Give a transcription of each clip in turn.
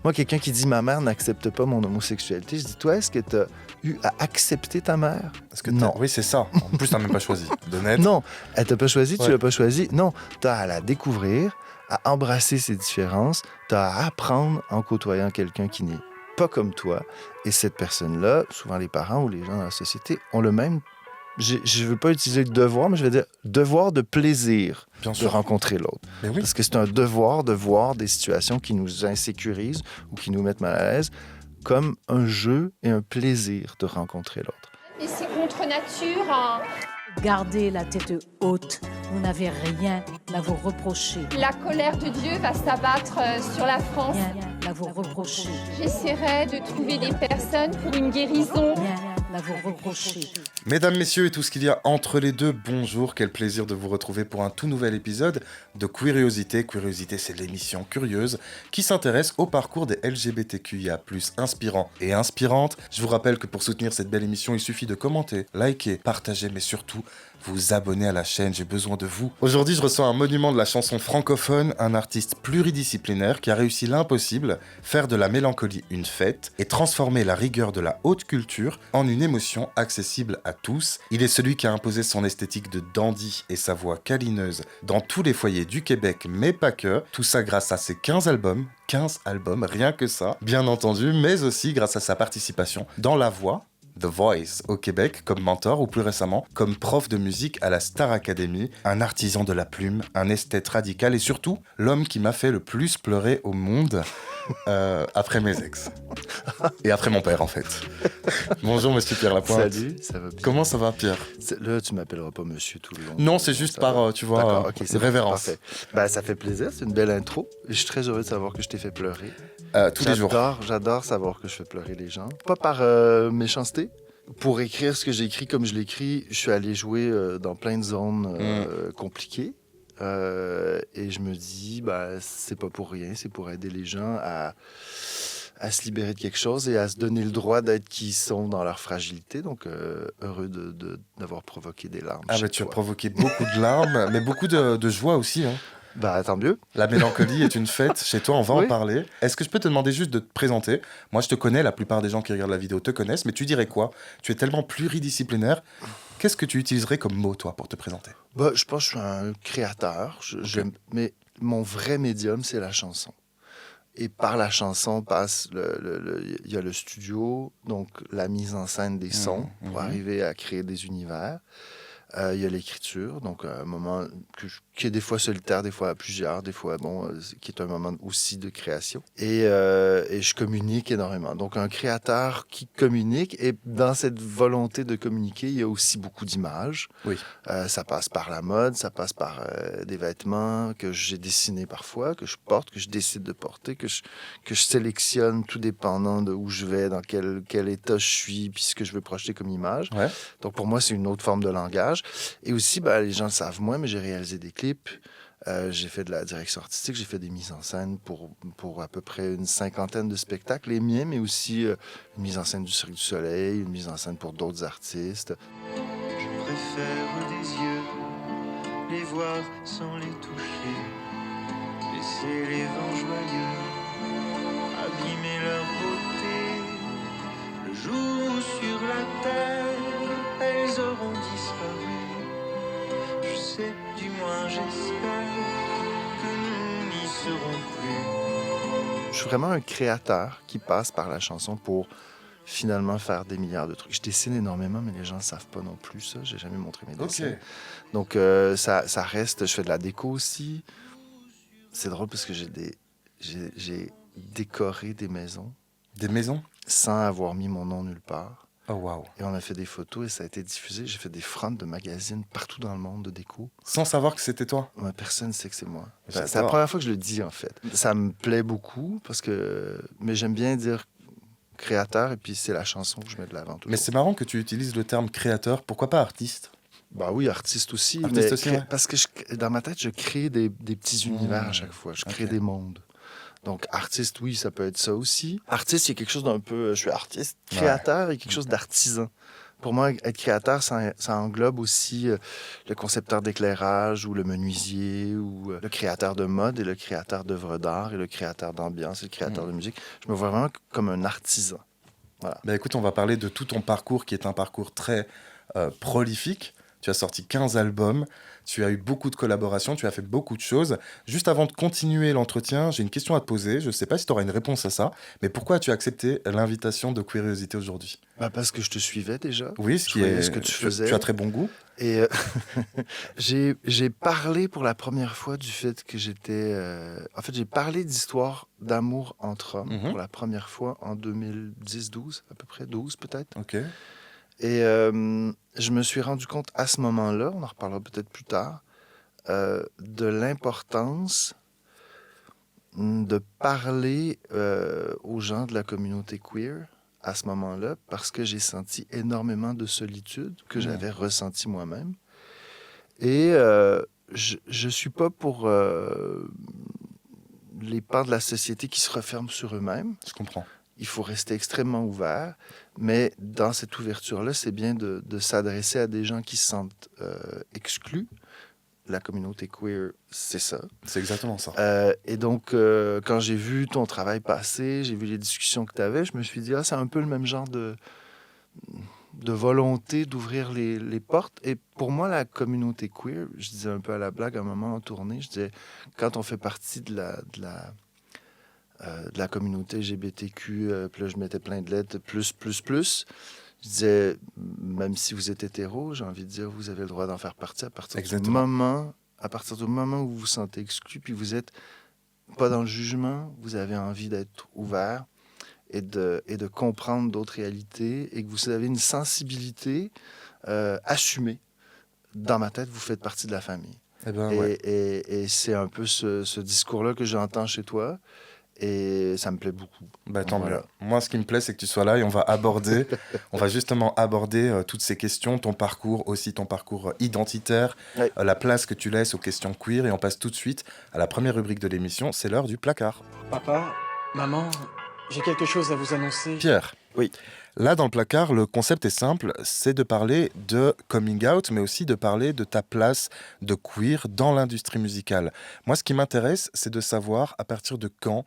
Moi, quelqu'un qui dit « ma mère n'accepte pas mon homosexualité », je dis « toi, est-ce que tu as eu à accepter ta mère ?» Non. Oui, c'est ça. En plus, t'as même pas choisi de naître. Non, elle t'a pas choisi, tu Ouais. l'as pas choisi. Non, tu as à la découvrir, à embrasser ses différences, tu as à apprendre en côtoyant quelqu'un qui n'est pas comme toi. Et cette personne-là, souvent les parents ou les gens dans la société, ont le même... Je ne veux pas utiliser le devoir, mais je vais dire devoir de plaisir Bien de sûr. rencontrer l'autre. Mais oui. Parce que c'est un devoir de voir des situations qui nous insécurisent ou qui nous mettent mal à l'aise comme un jeu et un plaisir de rencontrer l'autre. Et c'est contre nature, hein. Gardez la tête haute, vous n'avez rien à vous reprocher. La colère de Dieu va s'abattre sur la France. Rien à vous reprocher. J'essaierai de trouver des personnes pour une guérison. Rien à vous reprocher. Mesdames, messieurs et tout ce qu'il y a entre les deux, bonjour, quel plaisir de vous retrouver pour un tout nouvel épisode de Queeriosité. Queeriosité, c'est l'émission curieuse qui s'intéresse au parcours des LGBTQIA+, inspirants et inspirantes. Je vous rappelle que pour soutenir cette belle émission, il suffit de commenter, liker, partager, mais surtout vous abonner à la chaîne, j'ai besoin de vous. Aujourd'hui, je reçois un monument de la chanson francophone, un artiste pluridisciplinaire qui a réussi l'impossible, faire de la mélancolie une fête et transformer la rigueur de la haute culture en une émotion accessible à tous. Il est celui qui a imposé son esthétique de dandy et sa voix câlineuse dans tous les foyers du Québec, mais pas que. Tout ça grâce à ses 15 albums, rien que ça, bien entendu, mais aussi grâce à sa participation dans La Voix, The Voice au Québec comme mentor ou plus récemment comme prof de musique à la Star Academy, un artisan de la plume, un esthète radical et surtout l'homme qui m'a fait le plus pleurer au monde après mes ex. Et après mon père en fait. Bonjour monsieur Pierre Lapointe. Salut, ça va bien? Comment ça va Pierre? Là, tu m'appelleras pas monsieur tout le long. Non, c'est juste par, tu vois, D'accord, ok, c'est révérence. parfait. Ben, ça fait plaisir, c'est une belle intro. Et je suis très heureux de savoir que je t'ai fait pleurer. Tous les jours. J'adore savoir que je fais pleurer les gens. Pas par méchanceté. Pour écrire ce que j'ai écrit comme je l'écris, je suis allé jouer dans plein de zones compliquées. Et je me dis, c'est pas pour rien, c'est pour aider les gens à se libérer de quelque chose et à se donner le droit d'être qui ils sont dans leur fragilité. Donc, heureux d'avoir provoqué des larmes. Ah, tu as provoqué beaucoup de larmes, mais beaucoup de joie aussi. Hein. Tant mieux. La mélancolie est une fête chez toi, on va en parler. Est-ce que je peux te demander juste de te présenter? Moi, je te connais, la plupart des gens qui regardent la vidéo te connaissent, mais tu dirais quoi? Tu es tellement pluridisciplinaire. Qu'est-ce que tu utiliserais comme mot, toi, pour te présenter? Je pense que je suis un créateur, mais mon vrai médium, c'est la chanson. Et par la chanson passe, il y a le studio, donc la mise en scène des sons pour arriver à créer des univers. Il y a l'écriture, donc un moment qui est des fois solitaire, des fois à plusieurs, des fois, qui est un moment aussi de création. Et je communique énormément. Donc, un créateur qui communique, et dans cette volonté de communiquer, il y a aussi beaucoup d'images. Oui. Ça passe par la mode, ça passe par des vêtements que j'ai dessinés parfois, que je porte, que je décide de porter, que je sélectionne tout dépendant de où je vais, dans quel état je suis, puis ce que je veux projeter comme image. Ouais. Donc, pour moi, c'est une autre forme de langage. Et aussi, les gens le savent moins, mais j'ai réalisé des clips. J'ai fait de la direction artistique, j'ai fait des mises en scène pour à peu près une 50aine de spectacles, les miens, mais aussi une mise en scène du Cirque du Soleil, une mise en scène pour d'autres artistes. Je préfère des yeux, les voir sans les toucher, laisser les vents joyeux abîmer leur beauté. Le jour où sur la terre elles auront disparu, je sais, du moins j'espère que nous n'y serons plus. Je suis vraiment un créateur qui passe par la chanson pour finalement faire des milliards de trucs. Je dessine énormément, mais les gens ne savent pas non plus ça. J'ai jamais montré mes dessins. Ok. Donc, ça reste... Je fais de la déco aussi. C'est drôle parce que j'ai décoré des maisons. Des maisons? Sans avoir mis mon nom nulle part. Oh, waouh. Et on a fait des photos et ça a été diffusé. J'ai fait des fronts de magazines partout dans le monde de déco. Sans savoir que c'était toi? Personne ne sait que c'est moi. J'adore. C'est la première fois que je le dis, en fait. Ça me plaît beaucoup parce que... Mais j'aime bien dire créateur et puis c'est la chanson que je mets de l'avant. Mais c'est marrant que tu utilises le terme créateur. Pourquoi pas artiste? Oui, artiste aussi. Artiste aussi, ouais. Parce que dans ma tête, je crée des petits univers à chaque fois. Je crée des mondes. Donc, artiste, oui, ça peut être ça aussi. Artiste, il y a quelque chose d'un peu... Je suis artiste. Créateur, il y a quelque chose d'artisan. Pour moi, être créateur, ça englobe aussi le concepteur d'éclairage ou le menuisier ou le créateur de mode et le créateur d'œuvres d'art et le créateur d'ambiance et le créateur de musique. Je me vois vraiment comme un artisan. Voilà. Bah écoute, on va parler de tout ton parcours qui est un parcours très prolifique. Tu as sorti 15 albums, tu as eu beaucoup de collaborations, tu as fait beaucoup de choses. Juste avant de continuer l'entretien, j'ai une question à te poser. Je ne sais pas si tu auras une réponse à ça, mais pourquoi as-tu accepté l'invitation de Curiosité aujourd'hui ? Parce que je te suivais déjà. Oui, Je voyais ce que tu faisais. Tu as très bon goût. Et j'ai parlé pour la première fois du fait que j'étais... En fait, j'ai parlé d'histoire d'amour entre hommes pour la première fois en 2010-12, à peu près, 12 peut-être. Ok. Et je me suis rendu compte à ce moment-là, on en reparlera peut-être plus tard, de l'importance de parler aux gens de la communauté queer à ce moment-là, parce que j'ai senti énormément de solitude que j'avais ressenti moi-même. Et je ne suis pas pour les pans de la société qui se referment sur eux-mêmes. Je comprends. Il faut rester extrêmement ouvert, mais dans cette ouverture-là, c'est bien de s'adresser à des gens qui se sentent exclus. La communauté queer, c'est ça. C'est exactement ça. Et donc, quand j'ai vu ton travail passer, j'ai vu les discussions que tu avais, je me suis dit, c'est un peu le même genre de volonté d'ouvrir les portes. Et pour moi, la communauté queer, je disais un peu à la blague à un moment en tournée, je disais, quand on fait partie de la communauté LGBTQ, puis là, je mettais plein de lettres, plus. Je disais, même si vous êtes hétéro, j'ai envie de dire, vous avez le droit d'en faire partie à partir du moment où vous vous sentez exclu, puis vous êtes pas dans le jugement, vous avez envie d'être ouvert et de comprendre d'autres réalités et que vous avez une sensibilité assumée. Dans ma tête, vous faites partie de la famille. Et c'est un peu ce discours-là que j'entends chez toi. Et ça me plaît beaucoup. Tant mieux. Moi, ce qui me plaît, c'est que tu sois là et on va justement aborder toutes ces questions, ton parcours aussi, ton parcours identitaire, la place que tu laisses aux questions queer. Et on passe tout de suite à la première rubrique de l'émission, c'est l'heure du placard. Papa, maman, j'ai quelque chose à vous annoncer. Pierre. Oui. Là, dans le placard, le concept est simple, c'est de parler de coming out, mais aussi de parler de ta place de queer dans l'industrie musicale. Moi, ce qui m'intéresse, c'est de savoir à partir de quand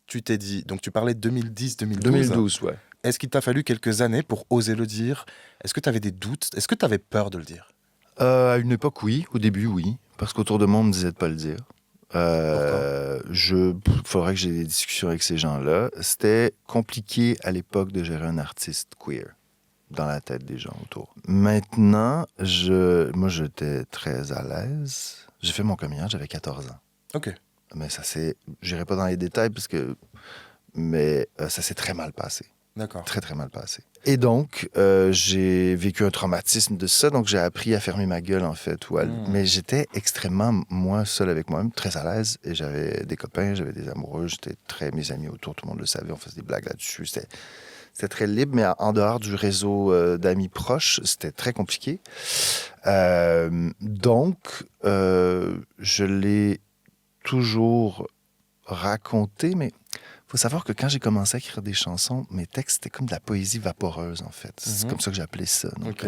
tu t'es dit... Donc, tu parlais de 2010-2012. 2012, ouais. Est-ce qu'il t'a fallu quelques années pour oser le dire ? Est-ce que tu avais des doutes ? Est-ce que tu avais peur de le dire ? À une époque, oui. Au début, oui. Parce qu'autour de moi, on me disait de pas le dire. Faudrait que j'ai des discussions avec ces gens-là. C'était compliqué à l'époque de gérer un artiste queer dans la tête des gens autour. Maintenant, moi, j'étais très à l'aise. J'ai fait mon coming out, j'avais 14 ans. OK. Mais j'irai pas dans les détails mais ça s'est très mal passé. D'accord. Très, très mal passé. Et donc, j'ai vécu un traumatisme de ça, donc j'ai appris à fermer ma gueule, en fait. Mais j'étais extrêmement, moi, seul avec moi-même, très à l'aise, et j'avais des copains, j'avais des amoureux, mes amis autour, tout le monde le savait, on faisait des blagues là-dessus. C'était très libre, mais en dehors du réseau d'amis proches, c'était très compliqué. Donc, je l'ai toujours raconté, mais il faut savoir que quand j'ai commencé à écrire des chansons, mes textes, c'était comme de la poésie vaporeuse, en fait. C'est comme ça que j'appelais ça. Donc,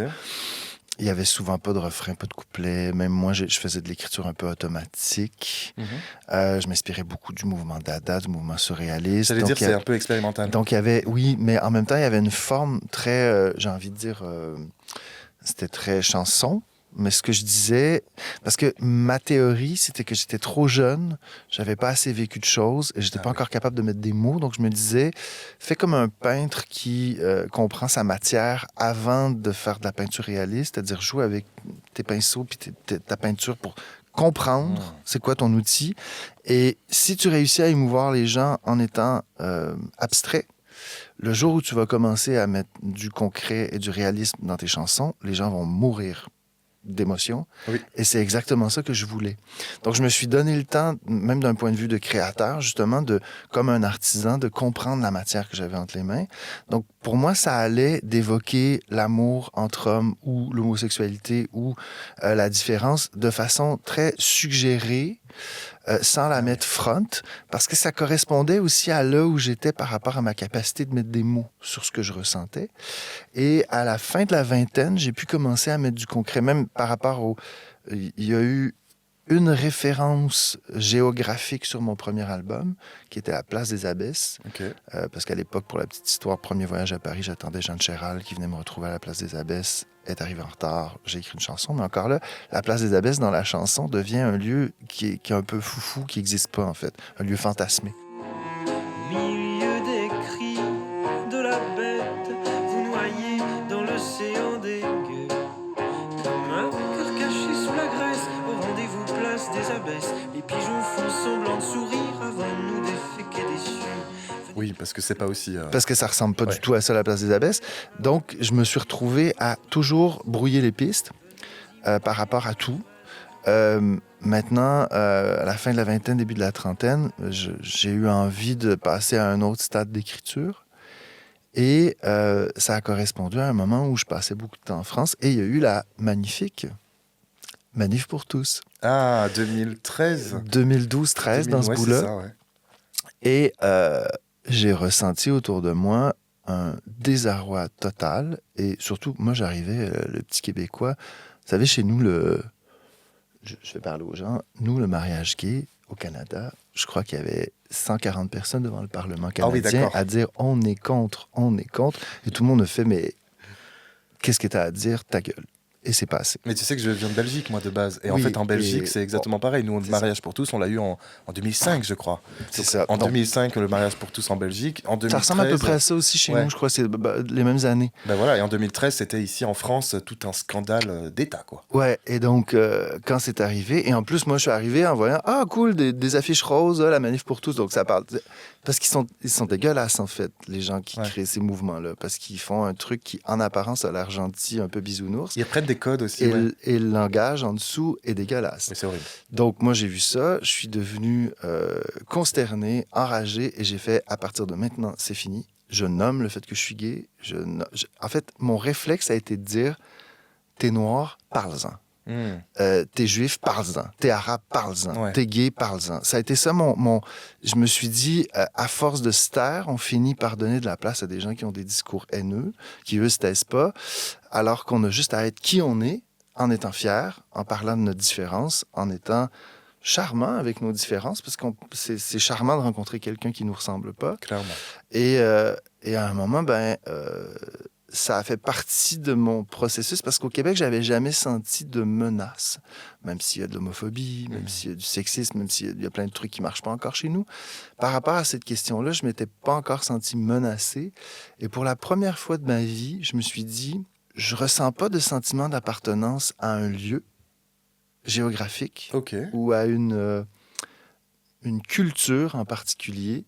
il y avait souvent pas de refrain, pas de couplet. Même moi, je faisais de l'écriture un peu automatique. Je m'inspirais beaucoup du mouvement Dada, du mouvement surréaliste. J'allais dire, c'est un peu expérimental. Donc, il y avait, oui, mais en même temps, il y avait une forme très, j'ai envie de dire, c'était très chanson. Mais ce que je disais, parce que ma théorie, c'était que j'étais trop jeune, j'avais pas assez vécu de choses et j'étais pas encore capable de mettre des mots. Donc, je me disais, fais comme un peintre qui comprend sa matière avant de faire de la peinture réaliste, c'est-à-dire jouer avec tes pinceaux puis ta peinture pour comprendre c'est quoi ton outil. Et si tu réussis à émouvoir les gens en étant abstrait, le jour où tu vas commencer à mettre du concret et du réalisme dans tes chansons, les gens vont mourir d'émotion. Oui. Et c'est exactement ça que je voulais. Donc, je me suis donné le temps, même d'un point de vue de créateur, justement, comme un artisan, de comprendre la matière que j'avais entre les mains. Donc, pour moi, ça allait d'évoquer l'amour entre hommes ou l'homosexualité ou la différence de façon très suggérée sans la mettre front, parce que ça correspondait aussi à là où j'étais par rapport à ma capacité de mettre des mots sur ce que je ressentais. Et à la fin de la vingtaine, j'ai pu commencer à mettre du concret, même par rapport au... Il y a eu une référence géographique sur mon premier album, qui était la Place des Abbesses. Ok. Parce qu'à l'époque, pour la petite histoire, premier voyage à Paris, j'attendais Jeanne Chéral qui venait me retrouver à la Place des Abbesses. Elle est arrivée en retard, j'ai écrit une chanson. Mais encore là, la Place des Abbesses, dans la chanson, devient un lieu qui est un peu foufou, qui n'existe pas, en fait. Un lieu fantasmé. Au milieu des cris de la bête, vous noyez dans l'océan des gueux. Comme un cœur caché sous la graisse, au rendez-vous place des abbesses. Les pigeons font semblant de sourire avant de nous déféquer déçus. Oui, parce que c'est pas aussi... Parce que ça ressemble pas Ouais. du tout à ça, la Place des Abbesses. Donc, je me suis retrouvé à toujours brouiller les pistes par rapport à tout. Maintenant, à la fin de la vingtaine, début de la trentaine, j'ai eu envie de passer à un autre stade d'écriture. Et ça a correspondu à un moment où je passais beaucoup de temps en France. Et il y a eu la magnifique Manif pour tous. Ah, 2013 2012-13, dans ce ouais, bout-là. c'est ça, ouais. Et j'ai ressenti autour de moi un désarroi total. Et surtout, moi, j'arrivais, le petit Québécois. Vous savez, chez nous, je vais parler aux gens. Nous, le mariage gay au Canada, je crois qu'il y avait 140 personnes devant le Parlement canadien d'accord. à dire on est contre, on est contre. Et tout le monde a fait mais qu'est-ce que tu as à dire? Ta gueule. Et c'est passé. Mais tu sais que je viens de Belgique, moi, de base. Et en Oui, fait, en Belgique, et- c'est exactement pareil. Nous, le c'est mariage pour tous, on l'a eu en 2005, je crois. C'est Donc, ça. En Donc, 2005, le mariage pour tous en Belgique. En 2013, ça ressemble à peu près à ça aussi chez Ouais. nous, je crois. C'est les mêmes années. Ben voilà, et en 2013, c'était ici en France tout un scandale d'État, quoi. Ouais, et donc, quand c'est arrivé, et en plus, moi, je suis arrivé en voyant, ah, cool, des affiches roses, la manif pour tous, donc ça parle. Parce ils sont dégueulasses, en fait, les gens qui Ouais. créent ces mouvements-là, parce qu'ils font un truc qui, en apparence, a l'air gentil, un peu bisounours, Ils reprennent des codes aussi, et, ouais. et le langage en dessous est dégueulasse. Mais c'est horrible. Donc, moi, j'ai vu ça, je suis devenu consterné, enragé, et j'ai fait, à partir de maintenant, c'est fini. Je nomme le fait que je suis gay. En fait, mon réflexe a été de dire, t'es noir, parle-en. Hmm. T'es juif, parle-en. T'es arabe, parle-en. Ouais. T'es gay, parle-en. Ça a été ça Je me suis dit, à force de se taire, on finit par donner de la place à des gens qui ont des discours haineux, qui eux se taisent pas, alors qu'on a juste à être qui on est, en étant fier, en parlant de notre différence, en étant charmant avec nos différences, parce que c'est charmant de rencontrer quelqu'un qui nous ressemble pas. Clairement. Et à un moment, ça a fait partie de mon processus parce qu'au Québec, j'avais jamais senti de menace, même s'il y a de l'homophobie, même s'il y a du sexisme, même s'il y a plein de trucs qui marchent pas encore chez nous. Par rapport à cette question-là, je m'étais pas encore senti menacé. Et pour la première fois de ma vie, je me suis dit, je ressens pas de sentiment d'appartenance à un lieu géographique Ok. ou à une culture en particulier.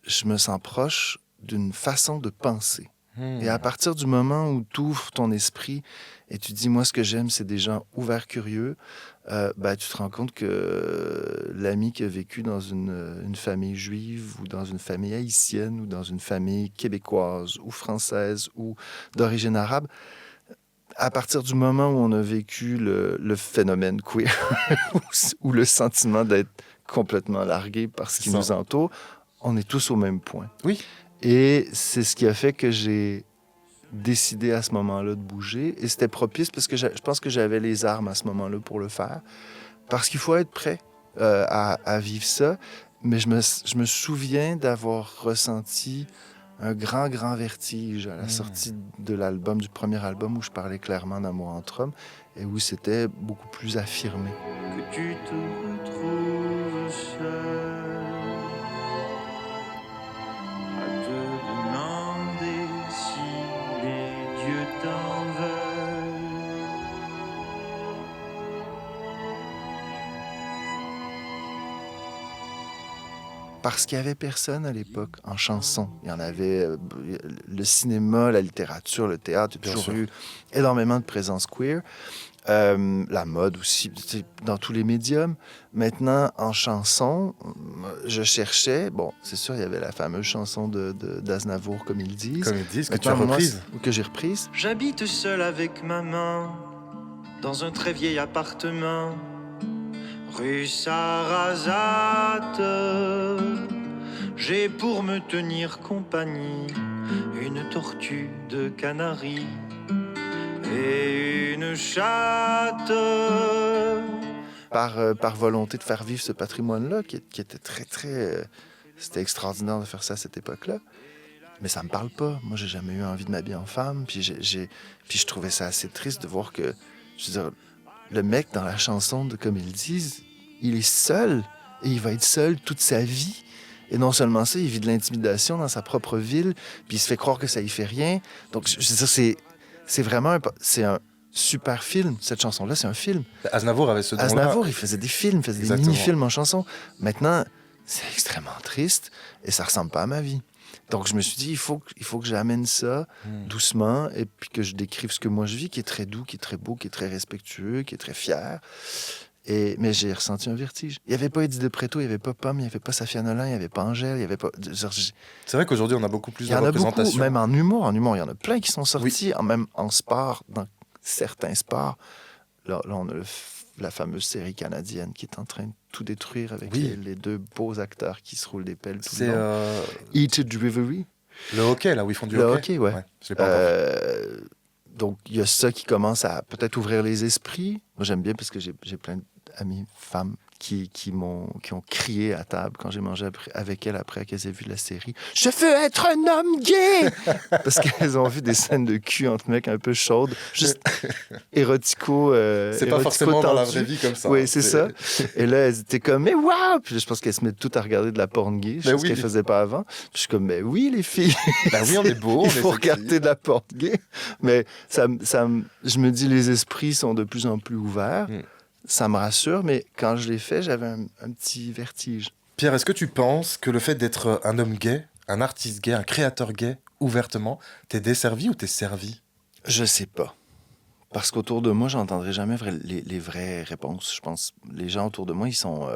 Je me sens proche d'une façon de penser. Hmm. Et à partir du moment où tu ouvres ton esprit et tu dis, moi, ce que j'aime, c'est des gens ouverts, curieux, tu te rends compte que l'ami qui a vécu dans une famille juive ou dans une famille haïtienne ou dans une famille québécoise ou française ou d'origine arabe, à partir du moment où on a vécu le phénomène queer ou le sentiment d'être complètement largué par ce qui Ça. nous entoure, on est tous au même point. Oui. Et c'est ce qui a fait que j'ai décidé à ce moment-là de bouger. Et c'était propice parce que je pense que j'avais les armes à ce moment-là pour le faire. Parce qu'il faut être prêt à vivre ça. Mais je me souviens d'avoir ressenti un grand, grand vertige à la sortie de l'album, du premier album où je parlais clairement d'amour entre hommes et où c'était beaucoup plus affirmé. Que tu te retrouves seul à te demander si les dieux t'en veulent. Parce qu'il n'y avait personne à l'époque en chanson. Il y en avait le cinéma, la littérature, le théâtre. Il y a Bien toujours sûr. eu énormément de présence queer. La mode aussi, dans tous les médiums. Maintenant, en chanson, je cherchais... Bon, c'est sûr, il y avait la fameuse chanson d'Aznavour, comme ils disent. Comme ils disent, que tu as Maintenant, moi, reprise. que j'ai reprise. J'habite seul avec maman dans un très vieil appartement. rue Sarrazate. J'ai pour me tenir compagnie une tortue de Canaries et une chatte. Par volonté de faire vivre ce patrimoine-là, qui était très, très... c'était extraordinaire de faire ça à cette époque-là. Mais ça me parle pas. Moi, j'ai jamais eu envie de m'habiller en femme. Puis je trouvais ça assez triste de voir que, je veux dire, le mec dans la chanson, comme ils disent, il est seul et il va être seul toute sa vie. Et non seulement ça, il vit de l'intimidation dans sa propre ville, puis il se fait croire que ça y fait rien. Donc, je veux dire, c'est vraiment c'est un super film. Cette chanson-là, c'est un film. Aznavour avait ce don-là. Aznavour, il faisait des films, il faisait Exactement. des mini-films en chanson. Maintenant, c'est extrêmement triste et ça ressemble pas à ma vie. Donc, je me suis dit, il faut que j'amène ça doucement et puis que je décrive ce que moi je vis, qui est très doux, qui est très beau, qui est très respectueux, qui est très fier. Mais j'ai ressenti un vertige. Il n'y avait pas Eddie de Pretto, il n'y avait pas Pomme, il n'y avait pas Safia Nolin, il n'y avait pas Angèle, il n'y avait pas... C'est vrai qu'aujourd'hui, on a beaucoup plus Il de y en a beaucoup, représentation. même en humour. En humour, il y en a plein qui sont sortis, même en sport, dans certains sports. Là on a la fameuse série canadienne qui est en train de tout détruire avec les deux beaux acteurs qui se roulent des pelles tout le long. Heated Reverie. Le hockey, là où ils font du Le hockey. hockey, ouais. Je l'ai pas encore vu. Donc, il y a ça qui commence à peut-être ouvrir les esprits. Moi, j'aime bien parce que j'ai plein d'amies femmes qui ont crié à table quand j'ai mangé avec elles après qu'elles aient vu la série. « Je veux être un homme gay! » Parce qu'elles ont vu des scènes de cul entre mecs un peu chaudes, juste érotico c'est pas forcément dans la vraie vie comme ça. Oui, c'est ça. Et là, elles étaient comme « Mais waouh! » Puis je pense qu'elles se mettent toutes à regarder de la porn gay, chose qu'elles faisaient pas avant. Puis je suis comme « Mais oui, les filles! » Ben oui, on est beaux. Il faut regarder de la porn gay. Mais je me dis, les esprits sont de plus en plus ouverts. Ça me rassure, mais quand je l'ai fait, j'avais un petit vertige. Pierre, est-ce que tu penses que le fait d'être un homme gay, un artiste gay, un créateur gay, ouvertement, t'es desservi ou t'es servi? Je sais pas. Parce qu'autour de moi, j'entendrai jamais les vraies réponses. Je pense les gens autour de moi, ils sont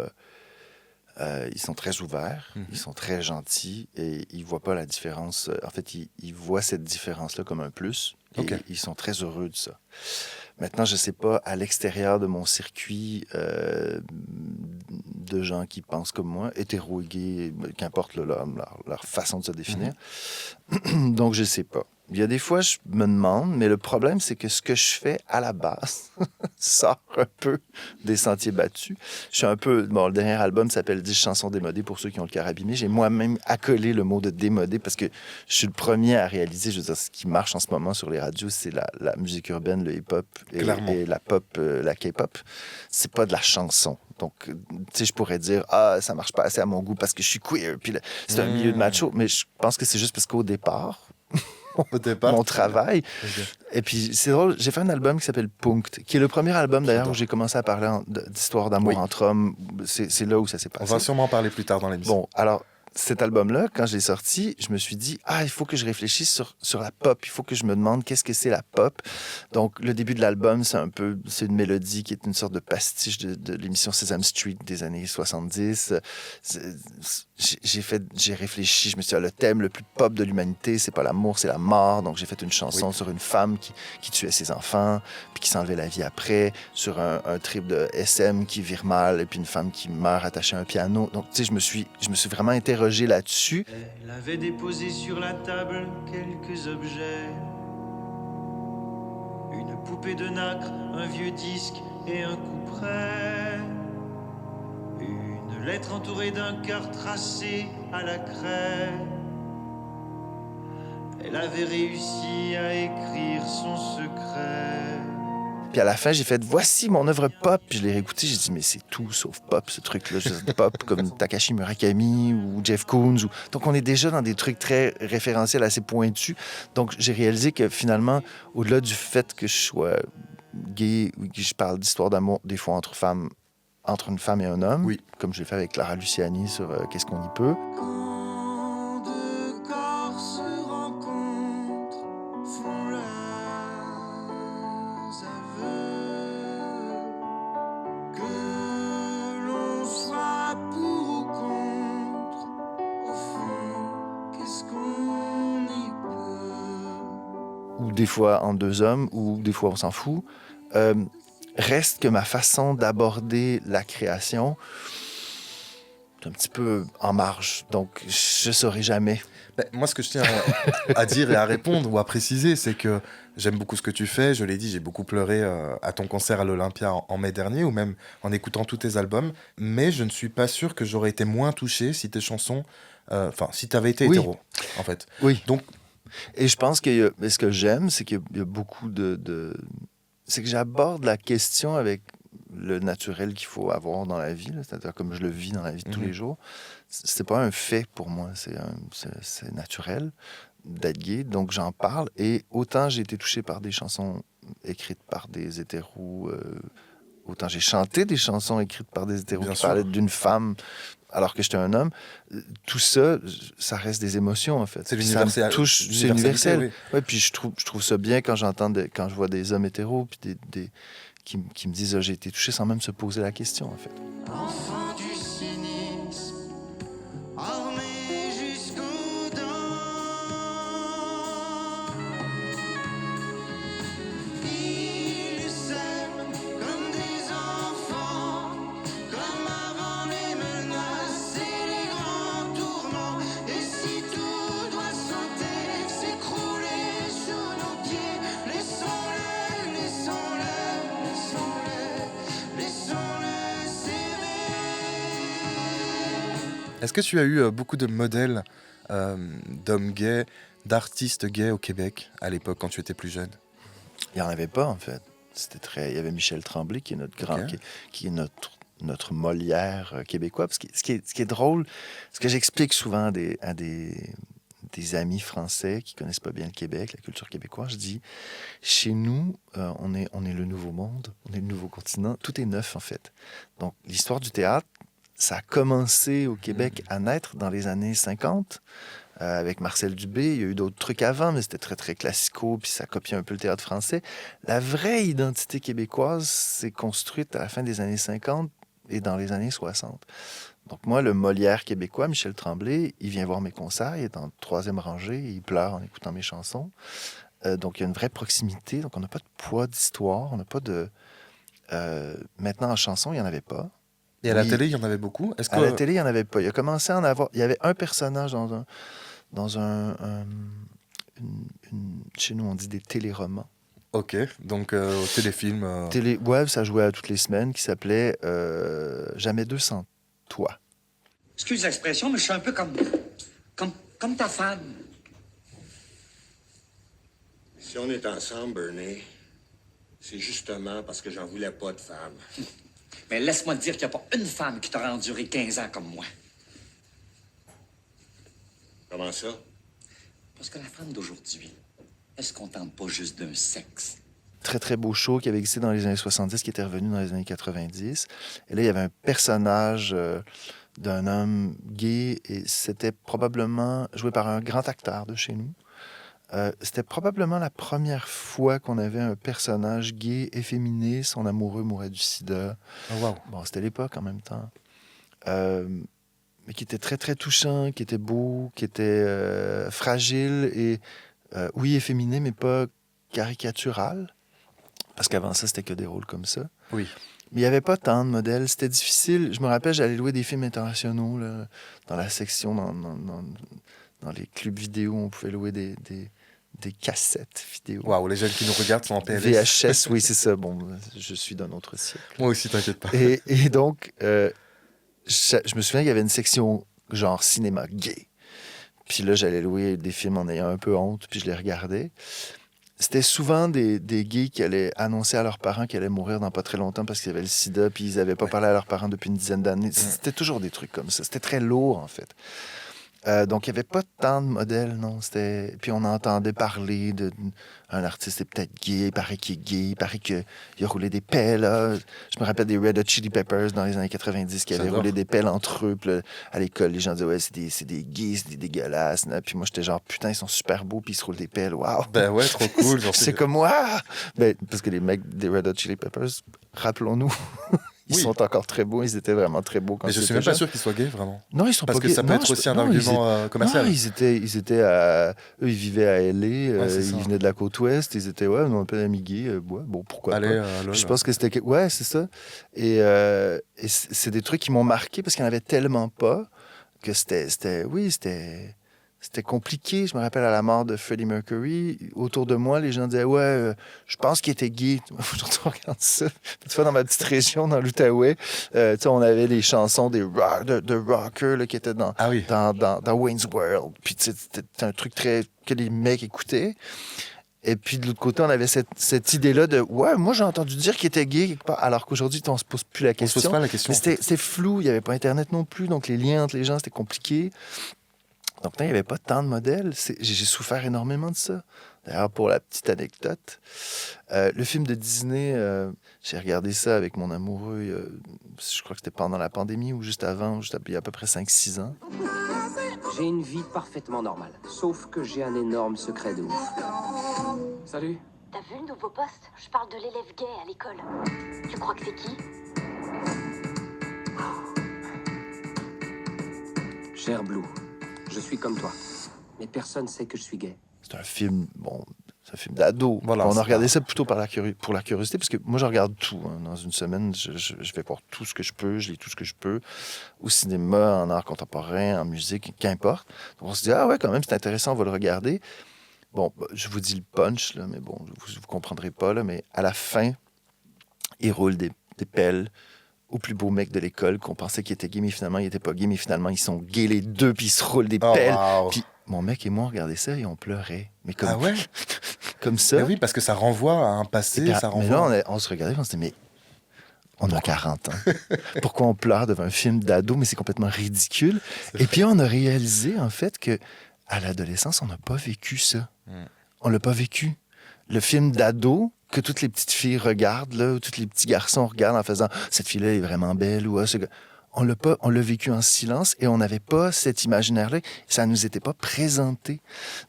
très ouverts, ils sont très gentils et ils voient pas la différence. En fait, ils voient cette différence-là comme un plus et ils sont très heureux de ça. Maintenant, je sais pas, à l'extérieur de mon circuit de gens qui pensent comme moi, hétéro et gay, qu'importe leur façon de se définir. Donc, je sais pas. Il y a des fois, je me demande, mais le problème, c'est que ce que je fais à la base sort un peu des sentiers battus. Je suis un peu... Bon, le dernier album s'appelle 10 chansons démodées pour ceux qui ont le cœur abîmé. J'ai moi-même accolé le mot de démodé parce que je suis le premier à réaliser, je veux dire, ce qui marche en ce moment sur les radios, c'est la musique urbaine, le hip-hop et la pop, la K-pop. C'est pas de la chanson. Donc, tu sais, je pourrais dire, ça marche pas assez à mon goût parce que je suis queer, puis c'est un milieu de macho. Mais je pense que c'est juste parce qu'au départ... mon travail. Et puis, c'est drôle, j'ai fait un album qui s'appelle Punkt, qui est le premier album, d'ailleurs, où j'ai commencé à parler d'histoire d'amour entre hommes. C'est là où ça s'est passé. On va sûrement en parler plus tard dans l'émission. Bon, alors, cet album-là, quand je l'ai sorti, je me suis dit, il faut que je réfléchisse sur la pop. Il faut que je me demande qu'est-ce que c'est la pop. Donc, le début de l'album, c'est une mélodie qui est une sorte de pastiche de l'émission Sesame Street des années 70. J'ai réfléchi, je me suis dit, le thème le plus pop de l'humanité, c'est pas l'amour, c'est la mort. Donc, j'ai fait une chanson sur une femme qui tuait ses enfants, puis qui s'enlevait la vie après, sur un trip de SM qui vire mal, et puis une femme qui meurt attachée à un piano. Donc, tu sais, je me suis vraiment interrogé là-dessus. Elle avait déposé sur la table quelques objets. Une poupée de nacre, un vieux disque et un couperet. Une lettre entourée d'un cœur tracé à la craie. Elle avait réussi à écrire son secret. Puis à la fin, j'ai fait « Voici mon œuvre pop ». Puis je l'ai réécouté, j'ai dit « Mais c'est tout sauf pop, ce truc-là. Juste pop comme Takashi Murakami ou Jeff Koons. » Donc on est déjà dans des trucs très référentiels, assez pointus. Donc j'ai réalisé que finalement, au-delà du fait que je sois gay ou que je parle d'histoire d'amour, des fois entre une femme et un homme, comme je l'ai fait avec Clara Luciani sur Qu'est-ce qu'on y peut. Quand deux corps se rencontrent, font leurs aveux, que l'on soit pour ou contre, au fond, qu'est-ce qu'on y peut? Ou des fois en deux hommes, ou des fois on s'en fout. Reste que ma façon d'aborder la création est un petit peu en marge. Donc, je ne saurais jamais. Moi, ce que je tiens à dire et à répondre ou à préciser, c'est que j'aime beaucoup ce que tu fais. Je l'ai dit, j'ai beaucoup pleuré à ton concert à l'Olympia en mai dernier, ou même en écoutant tous tes albums. Mais je ne suis pas sûr que j'aurais été moins touché si tes chansons... si tu avais été hétéro, en fait. Oui. Donc, et je pense que ce que j'aime, c'est qu'il y a beaucoup c'est que j'aborde la question avec le naturel qu'il faut avoir dans la vie, là, c'est-à-dire comme je le vis dans la vie de tous les jours. C'est pas un fait pour moi, c'est naturel d'être gay, donc j'en parle. Et autant j'ai été touché par des chansons écrites par des hétéros, autant j'ai chanté des chansons écrites par des hétéros qui parlaient d'une femme alors que j'étais un homme. Tout ça, ça reste des émotions, en fait. C'est l'universel. Ça me touche, c'est universel. Oui. Ouais, puis je trouve ça bien quand quand je vois des hommes hétéros puis qui me disent j'ai été touché sans même se poser la question, en fait. Enfant du cynisme, armé jusqu'aux dents, ils s'aiment comme des enfants, comme avant les menaces et les grands tourments. Et si tout doit sauter, s'écrouler sous nos pieds, laissons-les, laissons-les, laissons-les, laissons-les s'aimer. est-ce que tu as eu beaucoup de modèles d'hommes gays, d'artistes gays au Québec à l'époque, quand tu étais plus jeune? Il n'y en avait pas, en fait. Il y avait Michel Tremblay, qui est notre grand... Ok. qui est notre Molière québécois. Parce que ce qui est drôle, ce que j'explique souvent à des amis français qui connaissent pas bien le Québec, la culture québécoise, je dis, chez nous, on est le nouveau monde, on est le nouveau continent, tout est neuf, en fait. Donc, l'histoire du théâtre, ça a commencé au Québec à naître dans les années 50, avec Marcel Dubé. Il y a eu d'autres trucs avant, mais c'était très, très classico, puis ça copiait un peu le théâtre français. La vraie identité québécoise s'est construite à la fin des années 50 et dans les années 60. Donc moi, le Molière québécois, Michel Tremblay, il vient voir mes concerts, il est en 3e rangée, et il pleure en écoutant mes chansons. Donc il y a une vraie proximité, donc on n'a pas de poids d'histoire, on n'a pas de... maintenant, en chanson, il n'y en avait pas. Et à la Oui. télé, il y en avait beaucoup? Est-ce À la télé, il n'y en avait pas. Il a commencé à en avoir... Il y avait un personnage chez nous, on dit des téléromans. Ok, donc au téléfilm... Ouais, ça jouait à toutes les semaines, qui s'appelait Jamais 200 toi. Excuse l'expression, mais je suis un peu comme ta femme. Si on est ensemble, Bernie, c'est justement parce que j'en voulais pas de femme. Mais laisse-moi te dire qu'il n'y a pas une femme qui t'aura enduré 15 ans comme moi. Comment ça? Parce que la femme d'aujourd'hui, elle se contente pas juste d'un sexe. Très, très beau show qui avait existé dans les années 70, qui était revenu dans les années 90. Et là, il y avait un personnage d'un homme gay, et c'était probablement joué par un grand acteur de chez nous. C'était probablement la première fois qu'on avait un personnage gay efféminé. Son amoureux mourait du sida. Oh, wow. Bon, c'était l'époque en même temps. Mais qui était très, très touchant, qui était beau, qui était fragile et, oui, efféminé, mais pas caricatural. Parce qu'avant ça, c'était que des rôles comme ça. Oui. Mais il n'y avait pas tant de modèles. C'était difficile. Je me rappelle, j'allais louer des films internationaux là, dans la section, dans les clubs vidéo, on pouvait louer des cassettes vidéo. Waouh, les jeunes qui nous regardent sont en PLS. VHS, oui, c'est ça. Bon, je suis d'un autre siècle. Moi aussi, t'inquiète pas. Et donc, je me souviens qu'il y avait une section genre cinéma gay. Puis là, j'allais louer des films en ayant un peu honte, puis je les regardais. C'était souvent des gays qui allaient annoncer à leurs parents qu'ils allaient mourir dans pas très longtemps parce qu'ils avaient le sida, puis ils n'avaient pas parlé à leurs parents depuis une dizaine d'années. C'était toujours des trucs comme ça. C'était très lourd, en fait. Donc, il n'y avait pas tant de modèles, non. Puis on entendait parler d'un artiste est peut-être gay, il paraît qu'il est gay, il paraît qu'il a roulé des pelles. Là. Je me rappelle des Red Hot Chili Peppers dans les années 90 qui avaient J'adore. roulé des pelles entre eux. Puis là, à l'école, les gens disaient, ouais, c'est des gays, c'est des dégueulasses. Là. Puis moi, j'étais genre, putain, ils sont super beaux, puis ils se roulent des pelles. Waouh! Ben ouais, trop cool. Genre, C'est comme moi! Ben, parce que les mecs des Red Hot Chili Peppers, rappelons-nous, Ils Oui. sont encore très beaux. Ils étaient vraiment très beaux quand Mais je suis j'étais même pas jeune. sûr qu'ils soient gays, vraiment. Non, ils sont Parce pas que gays. ça peut Non, être aussi un non, argument commercial. Non, ils étaient à... Eux, ils vivaient à LA. c'est ça. Ils venaient de la côte ouest. Ils étaient, ouais, on appelle amis gays. Ouais, bon, pourquoi Allez, pas. lol. Puis je pense que c'était... Ouais, c'est ça. Et c'est des trucs qui m'ont marqué parce qu'il n'y en avait tellement pas que c'était compliqué. Je me rappelle à la mort de Freddie Mercury, autour de moi, les gens disaient ouais, je pense qu'il était gay. Aujourd'hui, on regarde ça. Une fois dans ma petite région, dans l'Outaouais, tu sais, on avait les chansons de rockers là, qui étaient dans Wayne's World. Puis tu sais, c'était un truc que les mecs écoutaient. Et puis de l'autre côté, on avait cette idée-là de ouais, moi j'ai entendu dire qu'il était gay quelque part, alors qu'aujourd'hui, on se pose plus la On se question. pose pas la question. Mais c'était flou, il n'y avait pas Internet non plus, donc les liens entre les gens, c'était compliqué. Donc, il n'y avait pas tant de modèles. J'ai souffert énormément de ça. D'ailleurs, pour la petite anecdote, le film de Disney, j'ai regardé ça avec mon amoureux, je crois que c'était pendant la pandémie ou juste avant, il y a à peu près 5-6 ans. J'ai une vie parfaitement normale, sauf que j'ai un énorme secret de ouf. Salut. T'as vu le nouveau poste? Je parle de l'élève gay à l'école. Tu crois que c'est qui? Cher Blue, je suis comme toi, mais personne sait que je suis gay. C'est un film, c'est un film d'ado. Voilà, on a regardé ça plutôt pour la curiosité, parce que moi, je regarde tout. Hein. Dans une semaine, je vais voir tout ce que je peux, je lis tout ce que je peux, au cinéma, en art contemporain, en musique, qu'importe. Donc, on se dit, ah ouais, quand même, c'est intéressant, on va le regarder. Bon, je vous dis le punch, là, mais bon, vous comprendrez pas, là, mais à la fin, il roule des pelles au plus beau mec de l'école qu'on pensait qu'il était gay, mais finalement, il était pas gay, mais finalement, ils sont gays les deux, puis ils se roulent des pelles. Wow. Puis mon mec et moi, on regardait ça et on pleurait. Mais comme, Ah ouais? comme ça. Mais oui, parce que ça renvoie à un passé, Puis, ça mais renvoie... là, on se regardait et on se dit, mais on a 40 ans. Pourquoi on pleure devant un film d'ado? Mais c'est complètement ridicule. Et puis, on a réalisé, en fait, que à l'adolescence, on n'a pas vécu ça. On l'a pas vécu. Le film d'ado que toutes les petites filles regardent, là, ou tous les petits garçons regardent en faisant « Cette fille-là est vraiment belle » ou on l'a vécu en silence et on n'avait pas cet imaginaire-là. Ça ne nous était pas présenté.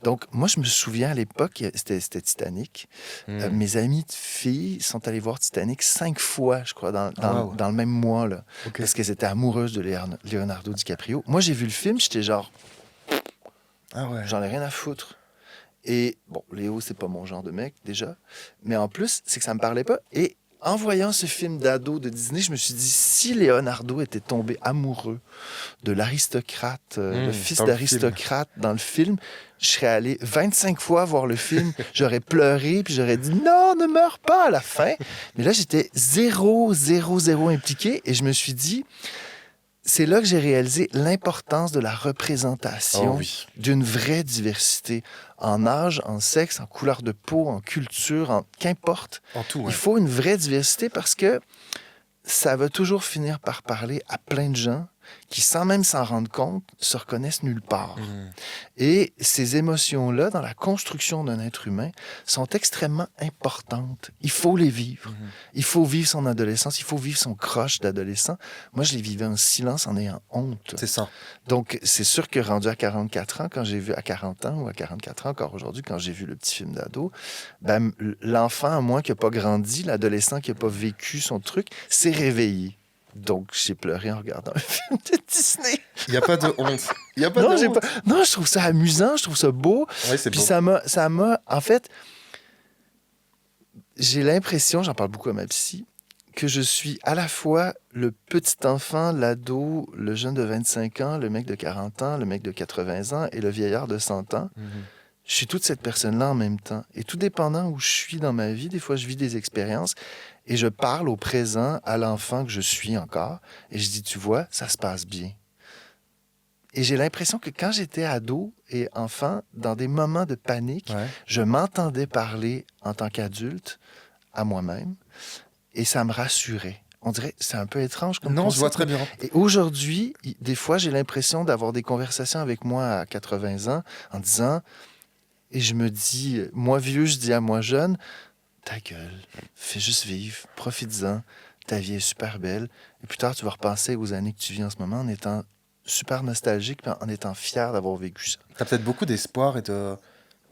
Donc, moi, je me souviens à l'époque, c'était Titanic. Mes amies de filles sont allées voir Titanic 5 fois, je crois, dans le même mois, là, parce qu'elles étaient amoureuses de Leonardo DiCaprio. Moi, j'ai vu le film, j'étais genre... J'en ai rien à foutre. Et bon, Léo, c'est pas mon genre de mec, déjà. Mais en plus, c'est que ça me parlait pas. Et en voyant ce film d'ado de Disney, je me suis dit, si Leonardo était tombé amoureux de l'aristocrate, le fils d'aristocrate dans le film, je serais allé 25 fois voir le film, j'aurais pleuré, puis j'aurais dit, non, ne meurs pas à la fin. Mais là, j'étais 0 impliqué. Et je me suis dit... C'est là que j'ai réalisé l'importance de la représentation d'une vraie diversité en âge, en sexe, en couleur de peau, en culture, qu'importe. En tout, Il faut une vraie diversité parce que ça va toujours finir par parler à plein de gens qui, sans même s'en rendre compte, se reconnaissent nulle part. Et ces émotions-là, dans la construction d'un être humain, sont extrêmement importantes. Il faut les vivre. Il faut vivre son adolescence, il faut vivre son crush d'adolescent. Moi, je les vivais en silence, en ayant honte. C'est ça. Donc, c'est sûr que rendu à 44 ans, quand j'ai vu, à 40 ans ou à 44 ans encore aujourd'hui, quand j'ai vu le petit film d'ado, ben, l'enfant, à moi, qui n'a pas grandi, l'adolescent qui n'a pas vécu son truc, s'est réveillé. Donc, j'ai pleuré en regardant un film de Disney. Il n'y a pas de honte. Il y a pas non, de honte. Non, je trouve ça amusant, je trouve ça beau. Ouais, c'est Puis beau. ça m'a... En fait, j'ai l'impression, j'en parle beaucoup à ma psy, que je suis à la fois le petit enfant, l'ado, le jeune de 25 ans, le mec de 40 ans, le mec de 80 ans et le vieillard de 100 ans. Je suis toute cette personne-là en même temps. Et tout dépendant où je suis dans ma vie, des fois, je vis des expériences et je parle au présent à l'enfant que je suis encore. Et je dis, tu vois, ça se passe bien. Et j'ai l'impression que quand j'étais ado et enfant, dans des moments de panique, je m'entendais parler en tant qu'adulte à moi-même et ça me rassurait. On dirait, c'est un peu étrange comme Non, concept. je vois très bien. Et aujourd'hui, des fois, j'ai l'impression d'avoir des conversations avec moi à 80 ans en disant... Et je me dis, moi vieux, je dis à moi jeune, ta gueule, fais juste vivre, profites-en, ta vie est super belle. Et plus tard, tu vas repenser aux années que tu vis en ce moment en étant super nostalgique, en étant fier d'avoir vécu ça. Tu as peut-être beaucoup d'espoir et de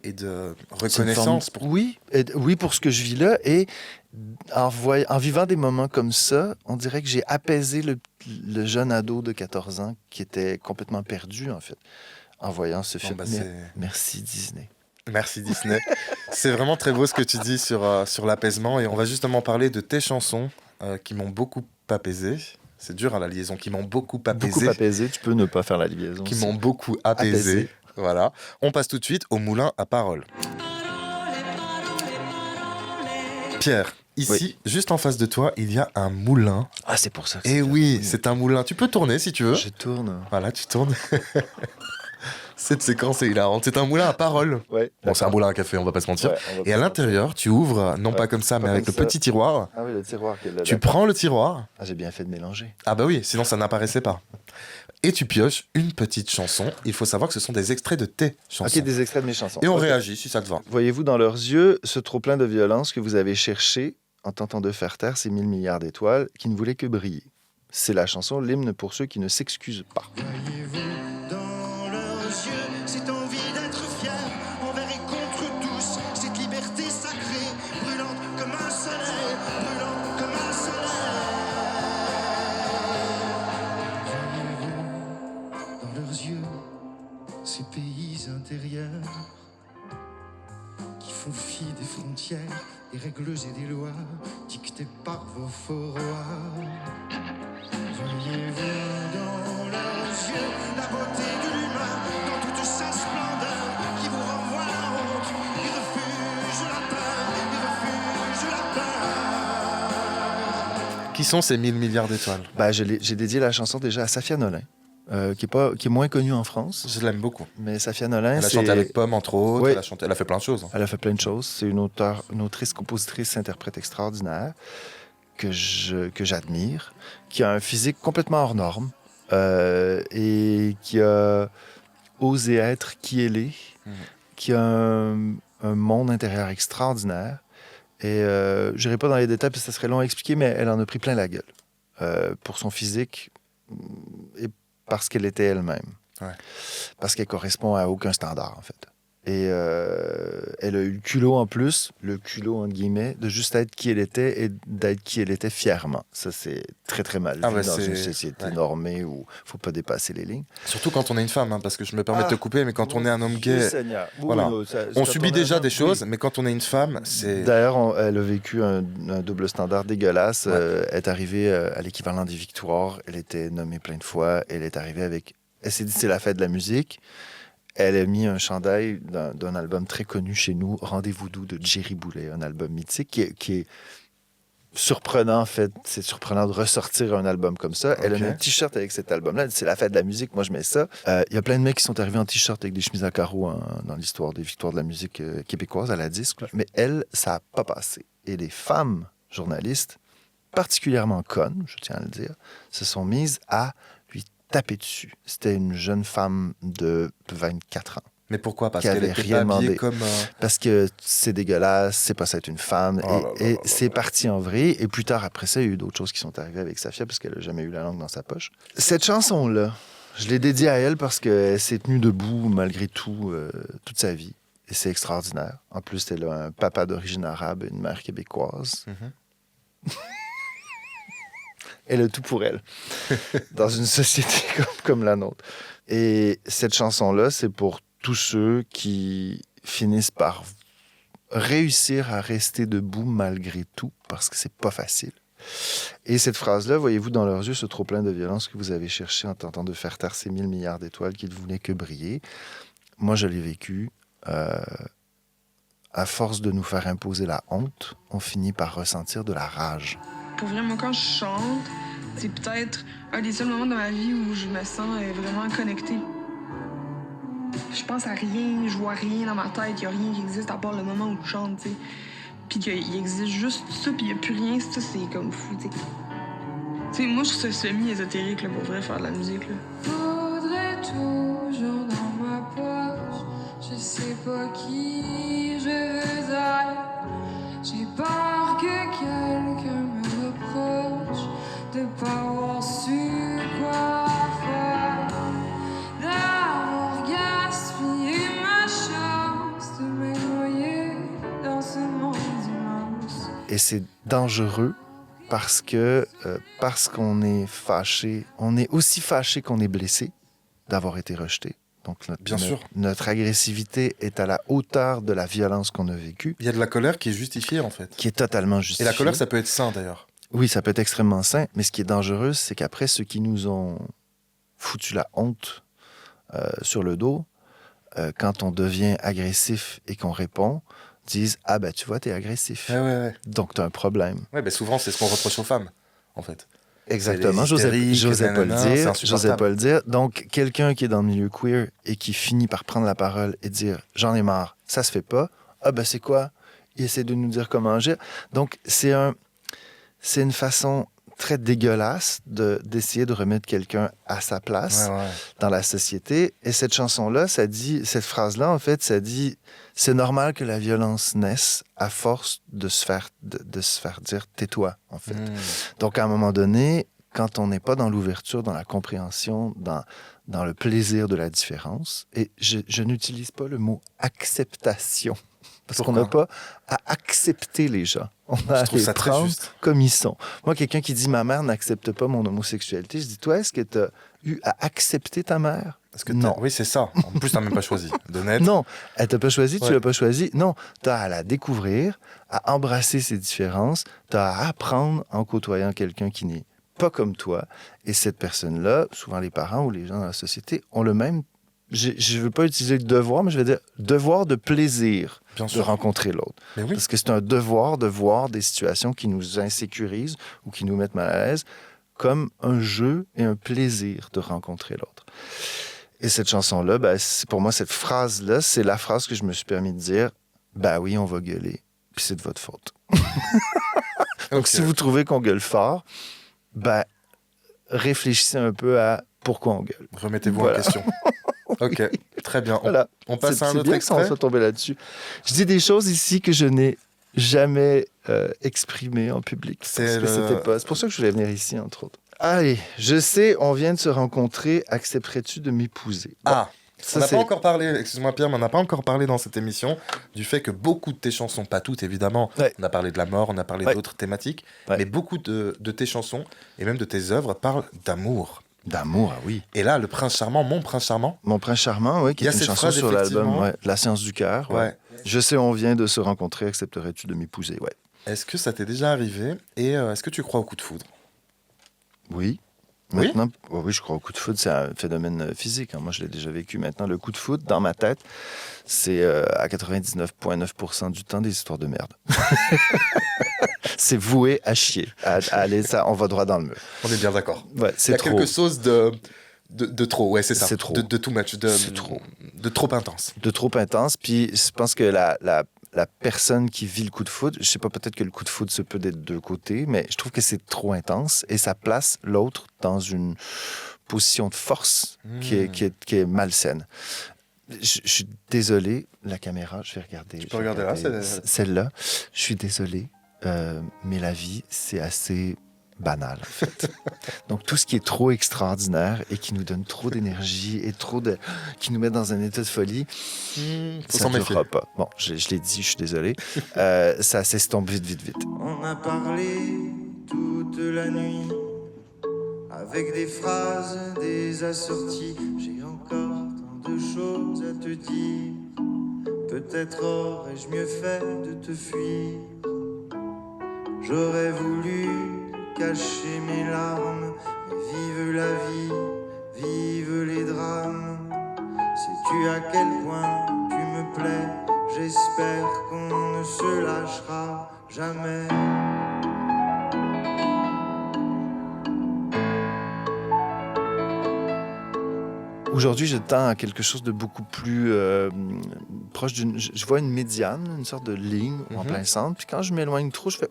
et de C'est une reconnaissance. forme- Oui, pour ce que je vis là. Et en vivant des moments comme ça, on dirait que j'ai apaisé le jeune ado de 14 ans qui était complètement perdu, en fait, en voyant ce film. bah, Mais- c'est- Merci, Disney. Merci Disney. C'est vraiment très beau ce que tu dis sur l'apaisement. Et on va justement parler de tes chansons qui m'ont beaucoup apaisé. C'est dur à la liaison, qui m'ont beaucoup apaisé. Beaucoup apaisé, tu peux ne pas faire la liaison. Qui aussi. m'ont beaucoup apaisé. Apaisé. Voilà. On passe tout de suite au moulin à paroles. Pierre, ici, juste en face de toi, il y a un moulin. Ah, c'est pour ça que Et c'est oui, bien. c'est un moulin. Tu peux tourner si tu veux. Je tourne. Voilà, tu tournes. Cette séquence est hilarante. C'est un moulin à paroles. Ouais. Bon, c'est un moulin à café, on va pas se mentir. Ouais, on va Et à pas l'intérieur, tu ouvres, non pas comme ça, pas mais avec le comme ça. petit tiroir. Ah oui, le tiroir qui est là. Tu prends le tiroir. Ah, j'ai bien fait de mélanger. Ah bah oui, sinon ça n'apparaissait pas. Et tu pioches une petite chanson. Il faut savoir que ce sont des extraits de tes chansons. Ok, des extraits de mes chansons. Et on Ok. réagit si ça te va. Voyez-vous dans leurs yeux ce trop-plein de violence que vous avez cherché en tentant de faire taire ces 1000 milliards d'étoiles qui ne voulaient que briller. C'est la chanson, l'hymne pour ceux qui ne s'excusent pas. Voyez-vous dans leurs yeux cette envie d'être fier envers et contre tous, cette liberté sacrée, brûlante comme un soleil, brûlante comme un soleil. Voyez-vous dans leurs yeux ces pays intérieurs qui font fi des frontières, des règles et des lois dictées par vos faux rois. Voyez-vous dans leurs yeux la beauté de l'humain dans toute sa splendeur qui vous renvoie la honte, ils refusent la peur, ils refusent la peur. Qui sont ces 1000 milliards d'étoiles? Bah, j'ai dédié la chanson déjà à Safia Nolin, qui est moins connue en France. Je l'aime beaucoup. Mais Safia Nolin, Elle a c'est... chanté avec Pomme, entre autres. Oui. Elle a fait plein de choses. Elle a fait plein de choses. C'est une autrice, compositrice, interprète extraordinaire que j'admire, qui a un physique complètement hors norme et qui a osé être qui elle est, qui a un monde intérieur extraordinaire. Et je n'irai pas dans les détails parce que ça serait long à expliquer, mais elle en a pris plein la gueule pour son physique et parce qu'elle était elle-même. Ouais. Parce qu'elle correspond à aucun standard, en fait. Et elle a eu le culot en plus, le culot entre guillemets, de juste être qui elle était et d'être qui elle était fièrement. Ça, c'est très, très mal vu Ah bah, dans c'est- une société ouais. normée où il ne faut pas dépasser les lignes. Surtout quand on est une femme, hein, parce que je me permets de te Ah, couper, mais quand on est un homme Dieu gay, Seigneur. Oui, voilà. oui, on quand subit est un déjà homme, des choses, oui. mais quand on est une femme, c'est... D'ailleurs, elle a vécu un double standard dégueulasse. Ouais. Elle est arrivée à l'équivalent des victoires. Elle était nommée plein de fois. Elle est arrivée avec... Elle s'est dit, c'est la fête de la musique. Elle a mis un chandail d'un album très connu chez nous, Rendez-vous doux de Jerry Boulet, un album mythique qui est surprenant, en fait. C'est surprenant de ressortir un album comme ça. Elle a Ok. mis un T-shirt avec cet album-là. Elle dit, c'est la fête de la musique, moi je mets ça. Il y a plein de mecs qui sont arrivés en T-shirt avec des chemises à carreaux dans l'histoire des victoires de la musique québécoise à la disque. Mais elle, ça n'a pas passé. Et les femmes journalistes, particulièrement connes, je tiens à le dire, se sont mises à lui taper dessus. C'était une jeune femme de 24 ans. Mais pourquoi? Parce qui qu'elle avait était rien pas habillée demandé. comme... Parce que c'est dégueulasse, c'est pas ça être une femme. Oh là là et là c'est parti en vrai. Et plus tard, après ça, il y a eu d'autres choses qui sont arrivées avec Safia parce qu'elle n'a jamais eu la langue dans sa poche. Cette chanson-là, je l'ai dédiée à elle parce qu'elle s'est tenue debout malgré tout toute sa vie. Et c'est extraordinaire. En plus, elle a un papa d'origine arabe et une mère québécoise. Mhm. Elle a tout pour elle, dans une société comme la nôtre. Et cette chanson-là, c'est pour tous ceux qui finissent par réussir à rester debout malgré tout, parce que c'est pas facile. Et cette phrase-là, voyez-vous dans leurs yeux ce trop-plein de violence que vous avez cherché en tentant de faire taire ces 1000 milliards d'étoiles qui ne voulaient que briller. Moi, je l'ai vécu. À force de nous faire imposer la honte, on finit par ressentir de la rage. Pour vrai, moi, quand je chante, c'est peut-être un des seuls moments de ma vie où je me sens vraiment connectée. Je pense à rien, je vois rien dans ma tête, il n'y a rien qui existe à part le moment où je chante, tu sais. Puis qu'il existe juste ça, puis il n'y a plus rien, ça, c'est comme fou, tu sais. Tu sais, moi, je trouve ça semi-ésotérique, là, pour vrai, faire de la musique, là. Faudrait toujours dans ma poche, je sais pas qui je veux être. J'ai peur que quelqu'un me reproche de pas avoir su quoi faire, d'avoir gaspillé ma chance de Et c'est dangereux parce qu'on est fâché. On est aussi fâché qu'on est blessé d'avoir été rejeté. Donc, notre agressivité est à la hauteur de la violence qu'on a vécue. Il y a de la colère qui est justifiée, en fait. Qui est totalement justifiée. Et la colère, ça peut être sain, d'ailleurs. Oui, ça peut être extrêmement sain. Mais ce qui est dangereux, c'est qu'après, ceux qui nous ont foutu la honte sur le dos, quand on devient agressif et qu'on répond, disent « Ah ben, tu vois, t'es agressif. Ouais. Donc, t'as un problème. » Ouais, ben souvent, c'est ce qu'on reproche aux femmes, en fait. Exactement, j'osais pas le dire. Donc, quelqu'un qui est dans le milieu queer et qui finit par prendre la parole et dire « J'en ai marre, ça se fait pas. » Ah ben, c'est quoi? Il essaie de nous dire comment agir. Donc, c'est une façon très dégueulasse d'essayer de remettre quelqu'un à sa place dans la société. Et cette chanson-là, cette phrase-là, en fait, ça dit c'est normal que la violence naisse à force de se faire dire tais-toi, en fait. Donc, à un moment donné, quand on n'est pas dans l'ouverture, dans la compréhension, dans le plaisir de la différence, et je n'utilise pas le mot acceptation. Parce qu'on n'a pas à accepter les gens. On a à les prendre comme ils sont. Moi, quelqu'un qui dit « Ma mère n'accepte pas mon homosexualité », je dis « Toi, est-ce que tu as eu à accepter ta mère? » Non. Oui, c'est ça. En plus, tu n'as même pas choisi de naître. Non, elle t'a pas choisi, tu l'as pas choisi. Non, tu as à la découvrir, à embrasser ses différences, tu as à apprendre en côtoyant quelqu'un qui n'est pas comme toi. Et cette personne-là, souvent les parents ou les gens dans la société, ont le même... Je ne veux pas utiliser le devoir, mais je vais dire devoir de plaisir de rencontrer l'autre. Oui. Parce que c'est un devoir de voir des situations qui nous insécurisent ou qui nous mettent mal à l'aise comme un jeu et un plaisir de rencontrer l'autre. Et cette chanson-là, pour moi, cette phrase-là, c'est la phrase que je me suis permis de dire « Ben oui, on va gueuler, puis c'est de votre faute. » Donc, si vous trouvez qu'on gueule fort, réfléchissez un peu à pourquoi on gueule. Remettez-vous en question. Ok, très bien. On passe à un autre extrait. On soit tombé là-dessus. Je dis des choses ici que je n'ai jamais exprimées en public. C'est pour ça que je voulais venir ici, entre autres. Allez, je sais, on vient de se rencontrer. Accepterais-tu de m'épouser? On n'a pas encore parlé, excuse-moi Pierre, mais on n'a pas encore parlé dans cette émission du fait que beaucoup de tes chansons, pas toutes évidemment, on a parlé de la mort, on a parlé d'autres thématiques, mais beaucoup de tes chansons et même de tes œuvres parlent d'amour. D'amour, oui. Et là, le Prince Charmant, Mon Prince Charmant. Mon Prince Charmant, oui, qui est une chanson sur l'album La Science du cœur. Ouais. Je sais, on vient de se rencontrer, accepterais-tu de m'épouser? Ouais. Est-ce que ça t'est déjà arrivé et est-ce que tu crois au coup de foudre? Oui. Maintenant, oui, je crois au coup de foudre, c'est un phénomène physique. Moi, je l'ai déjà vécu. Maintenant, le coup de foudre, dans ma tête, c'est à 99,9% du temps des histoires de merde. C'est voué à chier. On va droit dans le mur. On est bien d'accord. Ouais, il y a quelque chose de trop. Ouais, c'est ça. C'est trop. De too much. C'est trop. De trop intense. De trop intense. Puis, je pense que la personne qui vit le coup de foudre, je sais pas, peut-être que le coup de foudre se peut d'être deux côtés, mais je trouve que c'est trop intense et ça place l'autre dans une position de force qui est malsaine. Je suis désolé, la caméra, je vais regarder. Tu peux regarder là, celle-là. Je suis désolé, mais la vie, c'est assez banal, en fait. Donc, tout ce qui est trop extraordinaire et qui nous donne trop d'énergie et qui nous met dans un état de folie, ça ne durera pas. Bon, je l'ai dit, je suis désolé. Ça s'estompe vite. On a parlé toute la nuit avec des phrases, des assorties. J'ai encore tant de choses à te dire. Peut-être aurais-je mieux fait de te fuir. J'aurais voulu cacher mes larmes, mais vive la vie, vive les drames. Sais-tu à quel point tu me plais? J'espère qu'on ne se lâchera jamais. Aujourd'hui, je tends à quelque chose de beaucoup plus proche d'une... Je vois une médiane, une sorte de ligne en plein centre. Puis quand je m'éloigne trop, je fais...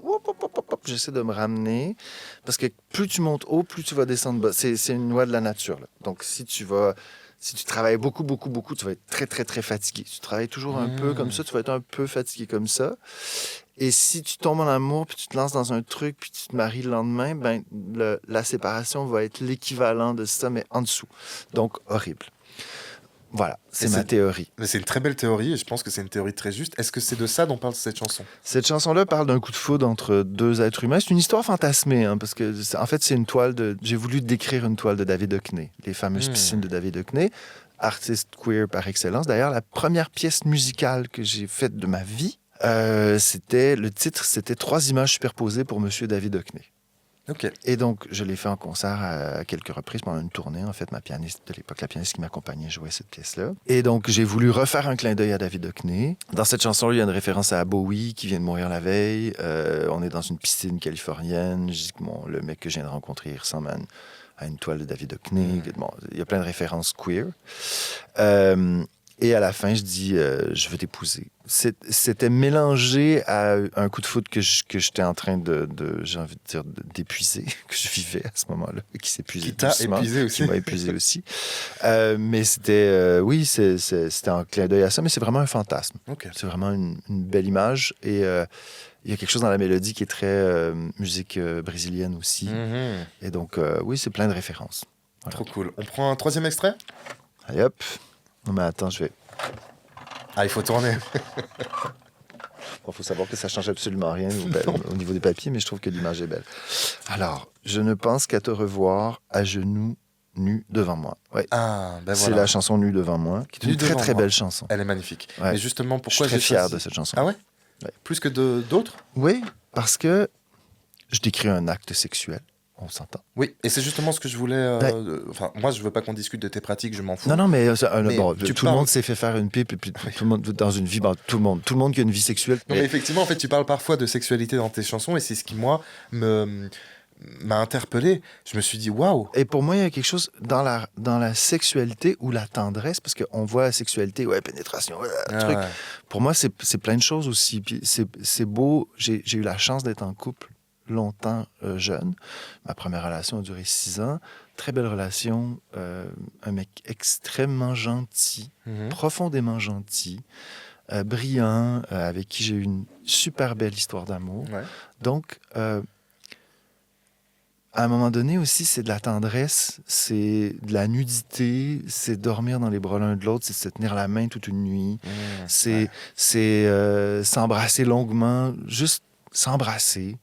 J'essaie de me ramener. Parce que plus tu montes haut, plus tu vas descendre bas. C'est une loi de la nature. Là. Donc, si tu travailles beaucoup, tu vas être très, très, très fatigué. Si tu travailles toujours un peu comme ça, tu vas être un peu fatigué comme ça. Et si tu tombes en amour, puis tu te lances dans un truc, puis tu te maries le lendemain, la séparation va être l'équivalent de ça, mais en dessous. Donc, horrible. Voilà, c'est Et ma théorie. Mais c'est une très belle théorie et je pense que c'est une théorie très juste. Est-ce que c'est de ça dont parle cette chanson? Cette chanson-là parle d'un coup de foudre entre deux êtres humains. C'est une histoire fantasmée, hein, parce que en fait, c'est une toile de. J'ai voulu décrire une toile de David Hockney, les fameuses piscines de David Hockney, artiste queer par excellence. D'ailleurs, la première pièce musicale que j'ai faite de ma vie, le titre, c'était 3 images superposées pour Monsieur David Hockney. Ok. Et donc, je l'ai fait en concert à quelques reprises pendant une tournée. En fait, ma pianiste de l'époque, la pianiste qui m'accompagnait, jouait cette pièce-là. Et donc, j'ai voulu refaire un clin d'œil à David Hockney. Dans cette chanson, il y a une référence à Bowie qui vient de mourir la veille. On est dans une piscine californienne. Je dis que le mec que je viens de rencontrer, il ressemble à une toile de David Hockney. Bon, il y a plein de références queer. Et à la fin, je dis je veux t'épouser. C'était mélangé à un coup de foudre que j'étais en train j'ai envie de dire, d'épuiser, que je vivais à ce moment-là, qui s'épuisait doucement. Qui m'a épuisé aussi. Mais c'était, oui, c'était un clin d'œil à ça, mais c'est vraiment un fantasme. Okay. C'est vraiment une belle image. Et il y a quelque chose dans la mélodie qui est très musique brésilienne aussi. Et donc, oui, c'est plein de références. Voilà. Trop cool. On prend un 3e extrait? Allez hop. Non, mais attends, je vais... Ah, il faut tourner. Bon, faut savoir que ça change absolument rien au niveau des papiers, mais je trouve que l'image est belle. Alors, je ne pense qu'à te revoir à genoux nus devant moi. Ouais. Ah, ben voilà. C'est la chanson Nue devant moi, qui est une très très belle chanson. Elle est magnifique. Ouais. Mais justement, pourquoi je suis très fier de cette chanson. Ah ouais? Plus que d'autres? Oui, parce que je décris un acte sexuel. On s'entend. Oui, et c'est justement ce que je voulais... Enfin, moi, je veux pas qu'on discute de tes pratiques, je m'en fous. Non, mais, bon, tout le monde s'est fait faire une pipe, et puis tout le monde, dans une vie, tout le monde qui a une vie sexuelle. Non, mais effectivement, en fait, tu parles parfois de sexualité dans tes chansons, et c'est ce qui, moi, m'a interpellé. Je me suis dit, waouh! Et pour moi, il y a quelque chose dans la sexualité ou la tendresse, parce qu'on voit la sexualité, pénétration, truc. Ouais. Pour moi, c'est plein de choses aussi. Puis c'est beau. J'ai eu la chance d'être en couple longtemps jeune. Ma première relation a duré 6 ans. Très belle relation. Un mec extrêmement gentil, profondément gentil, brillant, avec qui j'ai eu une super belle histoire d'amour. Ouais. Donc, à un moment donné aussi, c'est de la tendresse, c'est de la nudité, c'est dormir dans les bras l'un de l'autre, c'est se tenir la main toute une nuit, c'est s'embrasser longuement, juste s'embrasser.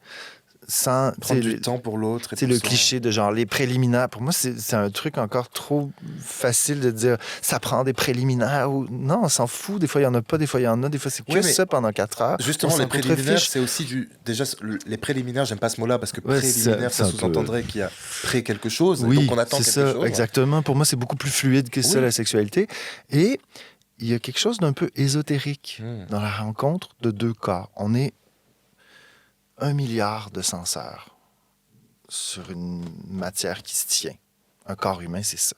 Sans prendre du temps pour l'autre. C'est le cliché de genre les préliminaires. Pour moi, c'est un truc encore trop facile de dire ça prend des préliminaires. Ou... Non, on s'en fout. Des fois, il n'y en a pas, des fois, il y en a. Des fois, c'est que ça pendant 4 heures. Justement, les préliminaires, c'est aussi du... Déjà, les préliminaires, j'aime pas ce mot-là parce que préliminaire, ça sous-entendrait qu'il y a pré quelque chose. Oui, donc on attend quelque chose. Exactement. Pour moi, c'est beaucoup plus fluide que ça, la sexualité. Et il y a quelque chose d'un peu ésotérique dans la rencontre de 2 corps. On est 1 milliard de senseurs sur une matière qui se tient. Un corps humain, c'est ça.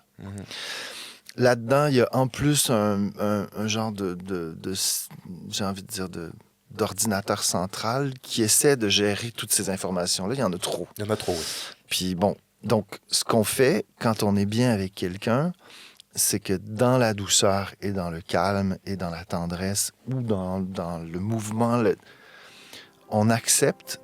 Là-dedans, il y a en plus un genre j'ai envie de dire, d'ordinateur central qui essaie de gérer toutes ces informations-là. Il y en a trop. Il y en a trop, oui. Puis bon, donc, ce qu'on fait quand on est bien avec quelqu'un, c'est que dans la douceur et dans le calme et dans la tendresse ou dans le mouvement... on accepte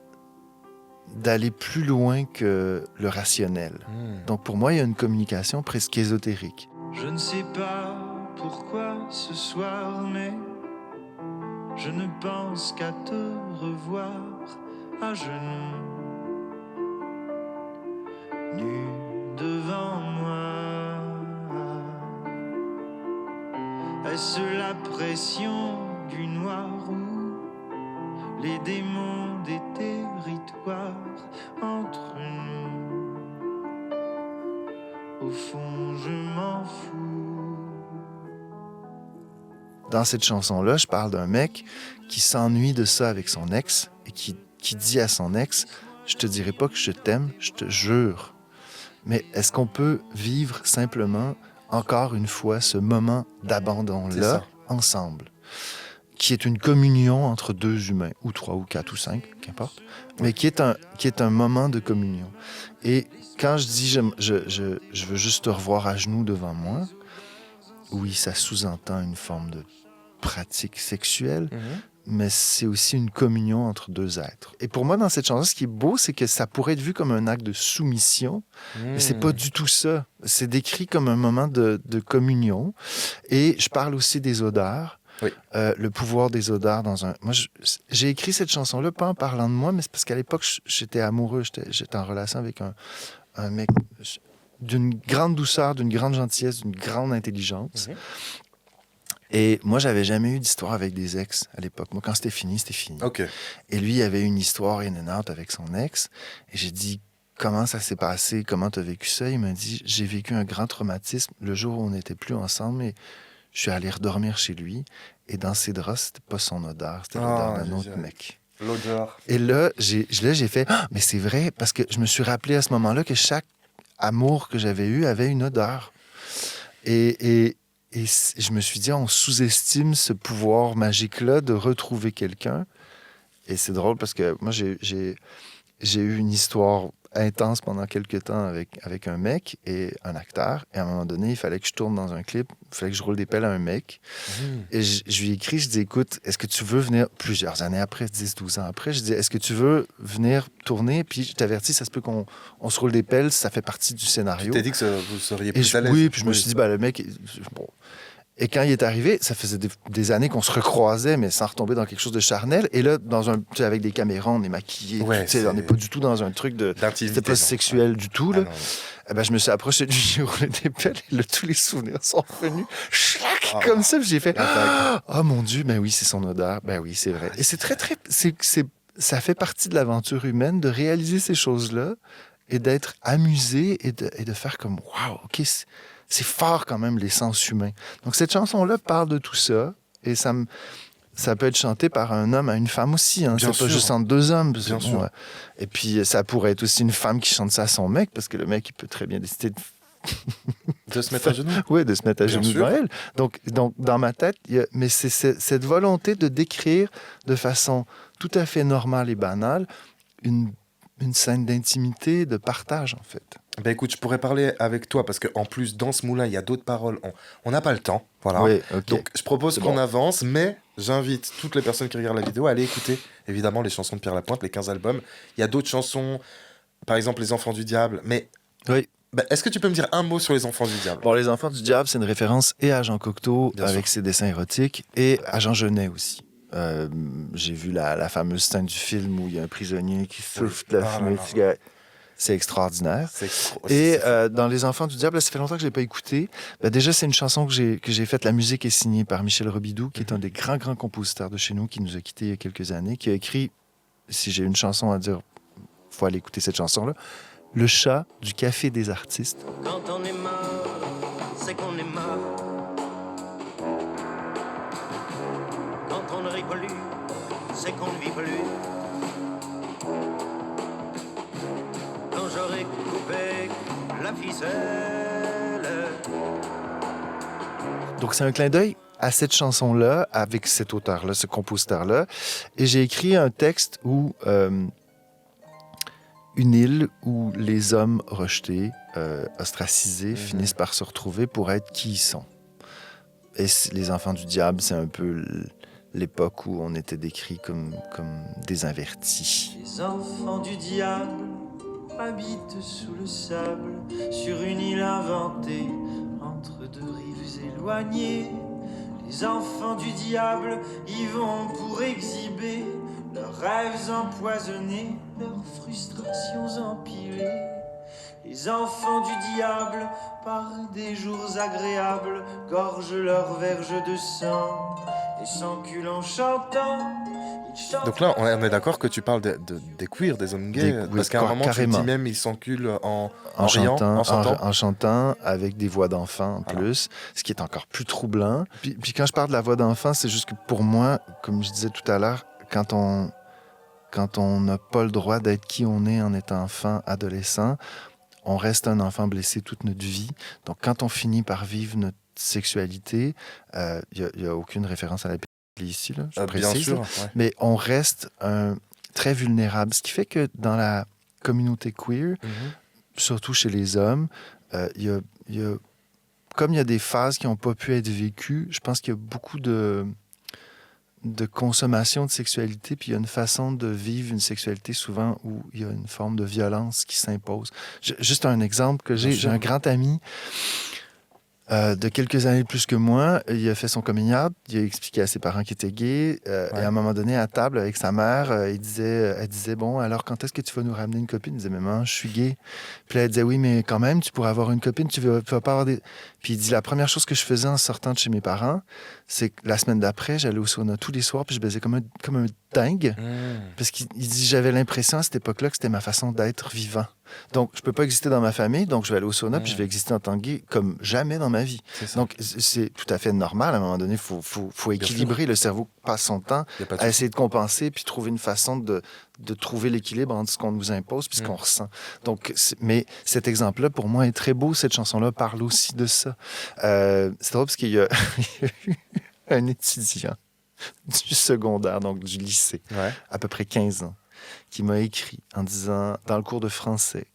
d'aller plus loin que le rationnel. Donc, pour moi, il y a une communication presque ésotérique. Je ne sais pas pourquoi ce soir, mais je ne pense qu'à te revoir à genoux, nu devant moi. Est-ce la pression du noir ou les démons des territoires entre nous? Au fond, je m'en fous. Dans cette chanson-là, je parle d'un mec qui s'ennuie de ça avec son ex et qui dit à son ex « Je te dirai pas que je t'aime, je te jure. » Mais est-ce qu'on peut vivre simplement, encore une fois, ce moment d'abandon-là ensemble? Qui est une communion entre 2 humains, ou 3, ou 4, ou 5, qu'importe, mais qui est un moment de communion. Et quand je dis je veux juste te revoir à genoux devant moi, oui, ça sous-entend une forme de pratique sexuelle, mais c'est aussi une communion entre deux êtres. Et pour moi, dans cette chanson, ce qui est beau, c'est que ça pourrait être vu comme un acte de soumission, mais c'est pas du tout ça. C'est décrit comme un moment de communion. Et je parle aussi des odeurs. Oui. Le pouvoir des odeurs dans un... Moi, j'ai écrit cette chanson-là, pas en parlant de moi, mais c'est parce qu'à l'époque, j'étais amoureux, j'étais en relation avec un mec d'une grande douceur, d'une grande gentillesse, d'une grande intelligence. Et moi, j'avais jamais eu d'histoire avec des ex à l'époque. Moi, quand c'était fini, c'était fini. OK. Et lui, il avait une histoire in and out avec son ex. Et j'ai dit, comment ça s'est passé? Comment tu as vécu ça? Il m'a dit, j'ai vécu un grand traumatisme le jour où on n'était plus ensemble. Et je suis allé redormir chez lui. Et dans ses draps, c'était pas son odeur. C'était l'odeur d'un autre mec. L'odeur. Et là, j'ai fait, mais c'est vrai, parce que je me suis rappelé à ce moment-là que chaque amour que j'avais eu avait une odeur. Et je me suis dit, on sous-estime ce pouvoir magique-là de retrouver quelqu'un. Et c'est drôle parce que moi, j'ai eu une histoire intense pendant quelques temps avec un mec et un acteur. Et à un moment donné, il fallait que je tourne dans un clip. Il fallait que je roule des pelles à un mec. Et je lui ai écrit, je dis, écoute, est-ce que tu veux venir, plusieurs années après, 10, 12 ans après, je dis, est-ce que tu veux venir tourner? Puis je t'avertis, ça se peut qu'on se roule des pelles, ça fait partie du scénario. Tu t'es dit que vous seriez plus à l'aise. Oui, puis je me suis dit, le mec... Bon. Et quand il est arrivé, ça faisait des années qu'on se recroisait, mais sans retomber dans quelque chose de charnel. Et là, avec des caméras, on est maquillés. On n'est pas du tout dans un truc c'était pas sexuel du tout. Là. Je me suis approché de lui, j'ai roulé des pelles, et là, tous les souvenirs sont revenus. Comme ça, puis j'ai fait oh mon Dieu, ben oui, c'est son odeur. Ben oui, c'est vrai. Et c'est très, très. Ça fait partie de l'aventure humaine de réaliser ces choses-là et d'être amusé et de faire comme waouh, OK, c'est fort quand même, les sens humains. Donc, cette chanson-là parle de tout ça. Et ça peut être chanté par un homme à une femme aussi. Hein. C'est pas juste entre deux hommes. Bien sûr. Et puis, ça pourrait être aussi une femme qui chante ça à son mec, parce que le mec, il peut très bien décider de se mettre à genoux. Oui, de se mettre à genoux devant elle. Donc, dans ma tête, mais c'est cette volonté de décrire de façon tout à fait normale et banale une scène d'intimité, de partage, en fait. Ben écoute, je pourrais parler avec toi parce qu'en plus, dans ce moulin, il y a d'autres paroles. On n'a pas le temps. Voilà. Oui, okay. Donc, je propose qu'on avance, mais j'invite toutes les personnes qui regardent la vidéo à aller écouter, évidemment, les chansons de Pierre Lapointe, les 15 albums. Il y a d'autres chansons, par exemple, Les Enfants du Diable. Mais oui. Ben, est-ce que tu peux me dire un mot sur Les Enfants du Diable? Bon, Les Enfants du Diable, c'est une référence et à Jean Cocteau, avec ses dessins érotiques, et à Jean Genet aussi. J'ai vu la fameuse scène du film où il y a un prisonnier qui souffle de la fumée. C'est extraordinaire. Et dans Les Enfants du Diable, là, ça fait longtemps que je ne l'ai pas écouté. Déjà, c'est une chanson que j'ai faite. La musique est signée par Michel Robidoux, qui est un des grands compositeurs de chez nous, qui nous a quittés il y a quelques années, qui a écrit, si j'ai une chanson à dire, il faut aller écouter cette chanson-là, Le chat du Café des artistes. Quand on est mort, c'est qu'on est mort. Quand on ne rit plus, c'est qu'on ne vit plus. Quand j'aurai coupé la ficelle. Donc, c'est un clin d'œil à cette chanson-là, avec cet auteur-là, ce compositeur-là. Et j'ai écrit un texte où une île où les hommes rejetés, ostracisés, finissent par se retrouver pour être qui ils sont. Et Les Enfants du Diable, c'est un peu l'époque où on était décrits comme des invertis. Les enfants du diable habitent sous le sable, sur une île inventée, entre deux rives éloignées. Les enfants du diable y vont pour exhiber leurs rêves empoisonnés, leurs frustrations empilées. Les enfants du diable, par des jours agréables, gorgent leurs verges de sang et s'enculent en chantant. Donc là, on est d'accord que tu parles des queers, des hommes gays, parce qu'à un moment, carrément. Tu dis même ils s'enculent en riant, en chantant, avec des voix d'enfants en plus, ce qui est encore plus troublant. Puis quand je parle de la voix d'enfant, c'est juste que pour moi, comme je disais tout à l'heure, quand on n'a pas le droit d'être qui on est en étant enfant, adolescent, on reste un enfant blessé toute notre vie. Donc, quand on finit par vivre notre sexualité, il n'y a aucune référence à la pédophilie ici, là, je précise. Bien sûr, ouais. Mais on reste très vulnérable. Ce qui fait que dans la communauté queer, surtout chez les hommes, comme il y a des phases qui n'ont pas pu être vécues, je pense qu'il y a beaucoup de de consommation de sexualité, puis il y a une façon de vivre une sexualité souvent où il y a une forme de violence qui s'impose. Juste un exemple que j'ai un grand ami de quelques années de plus que moi, il a fait son coming out, il a expliqué à ses parents qu'il était gay, et à un moment donné, à table avec sa mère, elle disait, bon, alors quand est-ce que tu vas nous ramener une copine? Il disait, maman, je suis gay. Puis là, elle disait, oui, mais quand même, tu pourrais avoir une copine, tu vas pas avoir des... Puis il dit, la première chose que je faisais en sortant de chez mes parents, c'est que la semaine d'après, j'allais au sauna tous les soirs, puis je baisais comme un dingue, parce qu'il dit, j'avais l'impression à cette époque-là que c'était ma façon d'être vivant. Donc, je peux pas exister dans ma famille, donc je vais aller au sauna, puis je vais exister en tant que gay comme jamais dans ma vie. Donc, c'est tout à fait normal. À un moment donné, il faut équilibrer. Le cerveau passe son temps à essayer de compenser, puis trouver une façon de trouver l'équilibre entre ce qu'on nous impose puis ce qu'on ressent. Donc, mais cet exemple-là, pour moi, est très beau. Cette chanson-là parle aussi de ça. C'est drôle parce qu'il y a eu un étudiant du secondaire, donc du lycée, à peu près 15 ans, qui m'a écrit en disant, dans le cours de français,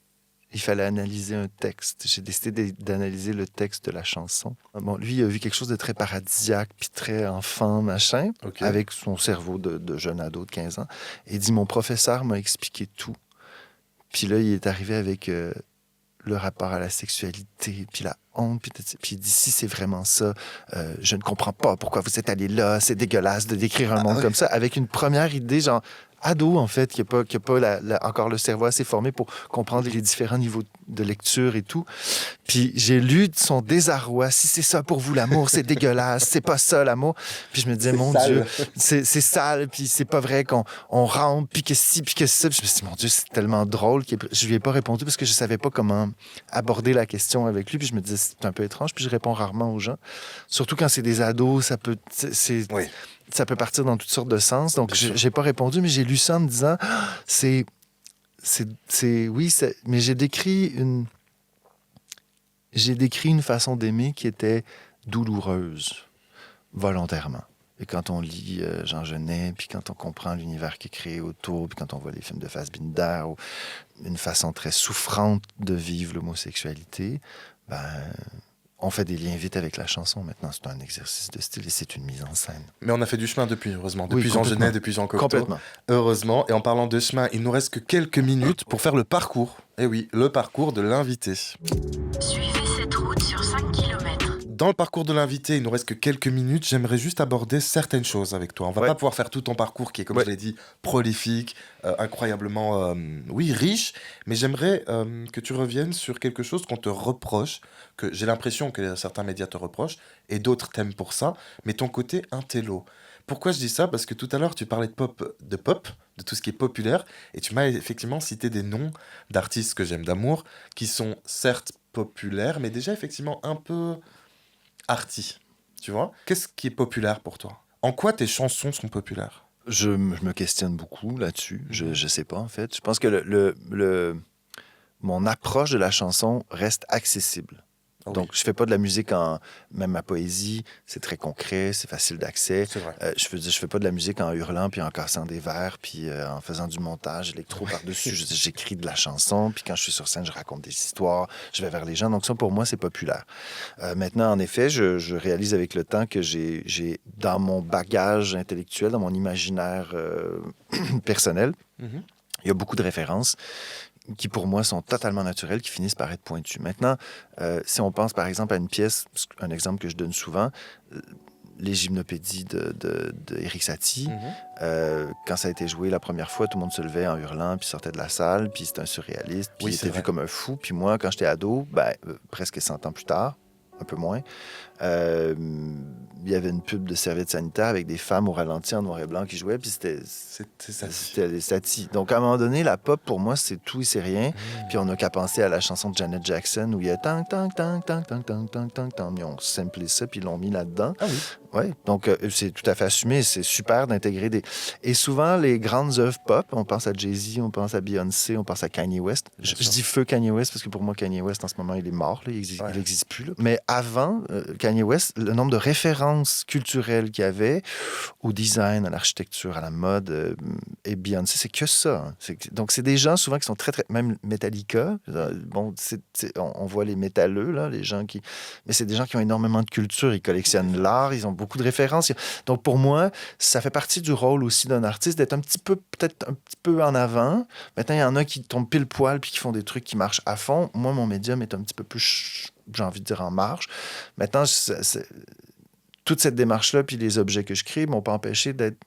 il fallait analyser un texte. J'ai décidé d'analyser le texte de la chanson. Bon, lui, il a vu quelque chose de très paradisiaque, puis très enfant, machin, avec son cerveau de jeune ado de 15 ans. Et il dit, mon professeur m'a expliqué tout. Puis là, il est arrivé avec le rapport à la sexualité, puis la honte, puis il dit, si c'est vraiment ça, je ne comprends pas pourquoi vous êtes allé là, c'est dégueulasse de décrire un monde comme ça, avec une première idée, genre, ado, en fait, qui n'a pas encore le cerveau assez formé pour comprendre les différents niveaux de lecture et tout. Puis j'ai lu son désarroi. Si c'est ça pour vous, l'amour, c'est dégueulasse. C'est pas ça, l'amour. Puis je me disais, mon Dieu, c'est sale. Puis c'est pas vrai qu'on rentre, puis que ci, puis que ça. Puis je me suis dit, mon Dieu, c'est tellement drôle. Je lui ai pas répondu parce que je savais pas comment aborder la question avec lui. Puis je me disais, c'est un peu étrange. Puis je réponds rarement aux gens. Surtout quand c'est des ados, ça peut... Ça peut partir dans toutes sortes de sens. Donc, j'ai pas répondu, mais j'ai lu ça en me disant, mais j'ai décrit une façon d'aimer qui était douloureuse, volontairement. Et quand on lit Jean Genet, puis quand on comprend l'univers qui est créé autour, puis quand on voit les films de Fassbinder, ou une façon très souffrante de vivre l'homosexualité, on fait des liens vite avec la chanson. Maintenant, c'est un exercice de style et c'est une mise en scène. Mais on a fait du chemin depuis, heureusement. Depuis Jean Genet, depuis Jean Cocteau. Complètement. Heureusement. Et en parlant de chemin, il nous reste que quelques minutes pour faire le parcours. Eh oui, le parcours de l'invité. Suivez cette route sur 5 km. Dans le parcours de l'invité, il nous reste que quelques minutes. J'aimerais juste aborder certaines choses avec toi. On va pas pouvoir faire tout ton parcours qui est, comme je l'ai dit, prolifique, incroyablement riche. Mais j'aimerais que tu reviennes sur quelque chose qu'on te reproche, que j'ai l'impression que certains médias te reprochent, et d'autres t'aiment pour ça, mais ton côté intello. Pourquoi je dis ça? Parce que tout à l'heure, tu parlais de pop, de tout ce qui est populaire, et tu m'as effectivement cité des noms d'artistes que j'aime d'amour, qui sont certes populaires, mais déjà effectivement un peu arty, tu vois? Qu'est-ce qui est populaire pour toi? En quoi tes chansons sont populaires? Je me questionne beaucoup là-dessus. Je sais pas, en fait. Je pense que mon approche de la chanson reste accessible. Donc, je fais pas de la musique même ma poésie, c'est très concret, c'est facile d'accès. C'est vrai. Je fais pas de la musique en hurlant, puis en cassant des verres, puis en faisant du montage électro par-dessus. J'écris de la chanson, puis quand je suis sur scène, je raconte des histoires, je vais vers les gens. Donc ça, pour moi, c'est populaire. Maintenant, en effet, je réalise avec le temps que j'ai dans mon bagage intellectuel, dans mon imaginaire personnel, il y a beaucoup de références qui, pour moi, sont totalement naturelles, qui finissent par être pointues. Maintenant, si on pense, par exemple, à une pièce, un exemple que je donne souvent, les Gymnopédies d'Éric Satie, quand ça a été joué la première fois, tout le monde se levait en hurlant, puis sortait de la salle, puis c'était un surréaliste, puis il était vu comme un fou. Puis moi, quand j'étais ado, presque 100 ans plus tard, un peu moins, il y avait une pub de serviettes sanitaires avec des femmes au ralenti en noir et blanc qui jouaient, puis c'était les Satie. Donc, à un moment donné, la pop, pour moi, c'est tout et c'est rien. Puis on n'a qu'à penser à la chanson de Janet Jackson où il y a tang, tang, tang, tang, tang, tang, tang, tang, tang. Ils ont samplé ça, puis ils l'ont mis là-dedans. Ah oui? Oui, donc c'est tout à fait assumé. C'est super d'intégrer des... Et souvent, les grandes œuvres pop, on pense à Jay-Z, on pense à Beyoncé, on pense à Kanye West. Je dis feu Kanye West parce que pour moi, Kanye West, en ce moment, il est mort. Là. Il n'existe plus. Là. Mais avant Kanye West, le nombre de références références culturelles qu'il y avait au design, à l'architecture, à la mode et Beyoncé, c'est que ça. Hein. Donc, c'est des gens souvent qui sont très, très... Même Metallica, bon, on voit les métalleux, là, les gens qui... Mais c'est des gens qui ont énormément de culture, ils collectionnent l'art, ils ont beaucoup de références. Donc, pour moi, ça fait partie du rôle aussi d'un artiste d'être peut-être un petit peu en avant. Maintenant, il y en a qui tombent pile poil puis qui font des trucs qui marchent à fond. Moi, mon médium est un petit peu plus, j'ai envie de dire, en marge. Maintenant, toute cette démarche-là puis les objets que je crée m'ont pas empêché d'être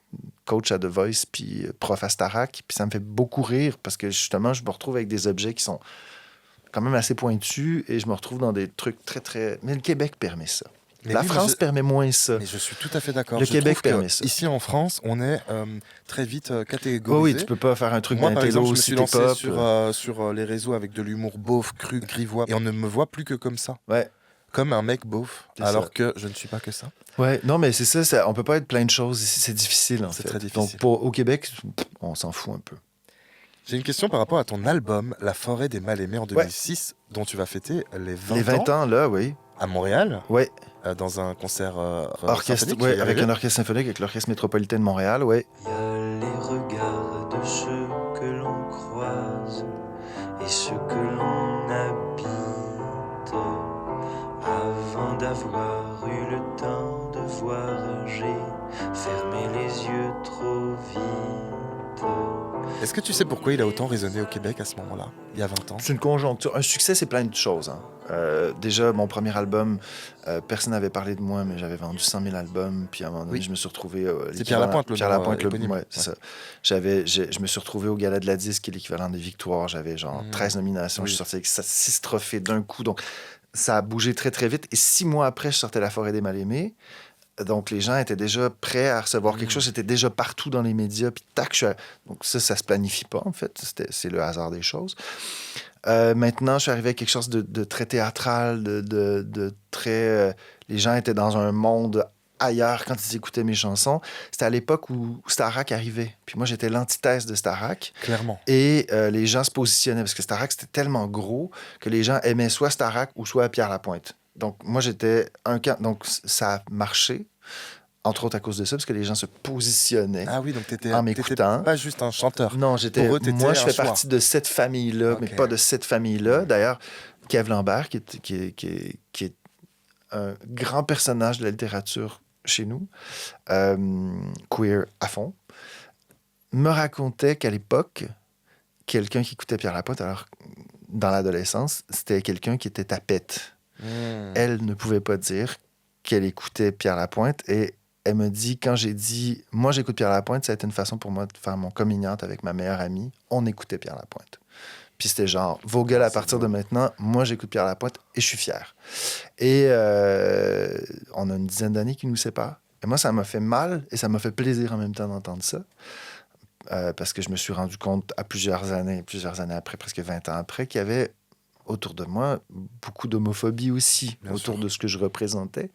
coach à The Voice puis prof à Starac. Puis ça me fait beaucoup rire parce que justement, je me retrouve avec des objets qui sont quand même assez pointus et je me retrouve dans des trucs très, très... Mais le Québec permet ça. Mais la France permet moins ça. Mais je suis tout à fait d'accord. Le Québec permet ça. Ici en France, on est très vite catégorisé. Oui, tu peux pas faire un truc Moi, par exemple, je me suis lancé pop. sur les réseaux avec de l'humour beauf, cru, grivois, et on ne me voit plus que comme ça. Ouais. Comme un mec beauf, alors que je ne suis pas que ça. Ouais, non, mais c'est ça, on peut pas être plein de choses ici, c'est difficile en fait. C'est très difficile. Donc au Québec, on s'en fout un peu. J'ai une question par rapport à ton album La forêt des mal-aimés en 2006, dont tu vas fêter les 20 ans. Les 20 ans, là, oui. À Montréal. Oui. Dans un concert orchestre, ouais, avec un orchestre symphonique, avec l'Orchestre métropolitain de Montréal, oui. Il y a les regards de ceux que l'on croise et ceux que l'on habite avant d'avoir eu le temps de voir. J'ai fermé les yeux trop vite. Est-ce que tu sais pourquoi il a autant résonné au Québec à ce moment-là, il y a 20 ans? C'est une conjoncture. Un succès, c'est plein de choses. Hein. Déjà, mon premier album, personne n'avait parlé de moi, mais j'avais vendu 100 000 albums. Puis à un moment donné, je me suis retrouvé... c'est Pierre Lapointe, Pierre Lapointe, ouais, c'est ça. Je me suis retrouvé au Gala de la Disque, qui est l'équivalent des victoires. J'avais genre 13 nominations. Je suis sorti avec 6 trophées d'un coup. Donc, ça a bougé très, très vite. Et 6 mois après, je sortais La forêt des mal-aimés. Donc, les gens étaient déjà prêts à recevoir quelque chose. J'étais déjà partout dans les médias. Puis, tac, donc ça se planifie pas, en fait. C'est le hasard des choses. Maintenant, je suis arrivé à quelque chose de très théâtral, de très... les gens étaient dans un monde ailleurs quand ils écoutaient mes chansons. C'était à l'époque où Starac arrivait. Puis moi, j'étais l'antithèse de Starac. Clairement. Et les gens se positionnaient, parce que Starac, c'était tellement gros que les gens aimaient soit Starac ou soit Pierre Lapointe. Donc, moi, j'étais un camp. Donc, ça a marché, entre autres à cause de ça, parce que les gens se positionnaient en m'écoutant. T'étais pas juste un chanteur. Non, moi, je fais choix. Partie de cette famille-là, mais pas de cette famille-là. D'ailleurs, Kev Lambert, qui est un grand personnage de la littérature chez nous, queer à fond, me racontait qu'à l'époque, quelqu'un qui écoutait Pierre Lapointe, alors dans l'adolescence, c'était quelqu'un qui était tapette. Elle ne pouvait pas dire qu'elle écoutait Pierre Lapointe et elle me dit, quand j'ai dit « Moi, j'écoute Pierre Lapointe », ça a été une façon pour moi de faire mon coming out avec ma meilleure amie. On écoutait Pierre Lapointe. Puis c'était genre « Vos gueules à partir de maintenant, moi, j'écoute Pierre Lapointe et je suis fier. » Et on a une dizaine d'années qui nous séparent. Et moi, ça m'a fait mal et ça m'a fait plaisir en même temps d'entendre ça. Parce que je me suis rendu compte à plusieurs années après, presque 20 ans après, qu'il y avait autour de moi beaucoup d'homophobie aussi, autour de ce que je représentais.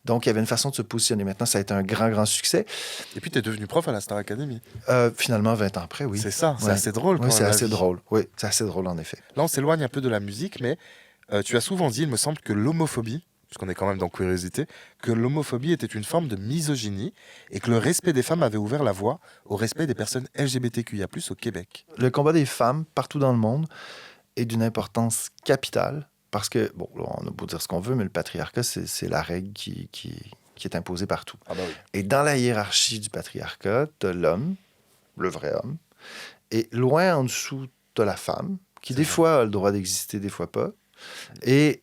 Donc, il y avait une façon de se positionner. Maintenant, ça a été un grand, grand succès. Et puis, tu es devenu prof à la Star Academy. Finalement, 20 ans après, oui. C'est ça, c'est assez drôle. Oui, c'est assez drôle. Oui, c'est assez drôle, en effet. Là, on s'éloigne un peu de la musique, mais tu as souvent dit, il me semble, que l'homophobie, puisqu'on est quand même dans Curiosité, que l'homophobie était une forme de misogynie et que le respect des femmes avait ouvert la voie au respect des personnes LGBTQIA+, au Québec. Le combat des femmes, partout dans le monde, est d'une importance capitale, parce que, bon, on a beau dire ce qu'on veut, mais le patriarcat, c'est la règle qui est imposée partout. Ah bah oui. Et dans la hiérarchie du patriarcat, t'as l'homme, le vrai homme, et loin en dessous, t'as la femme, qui des fois a le droit d'exister, des fois pas. Et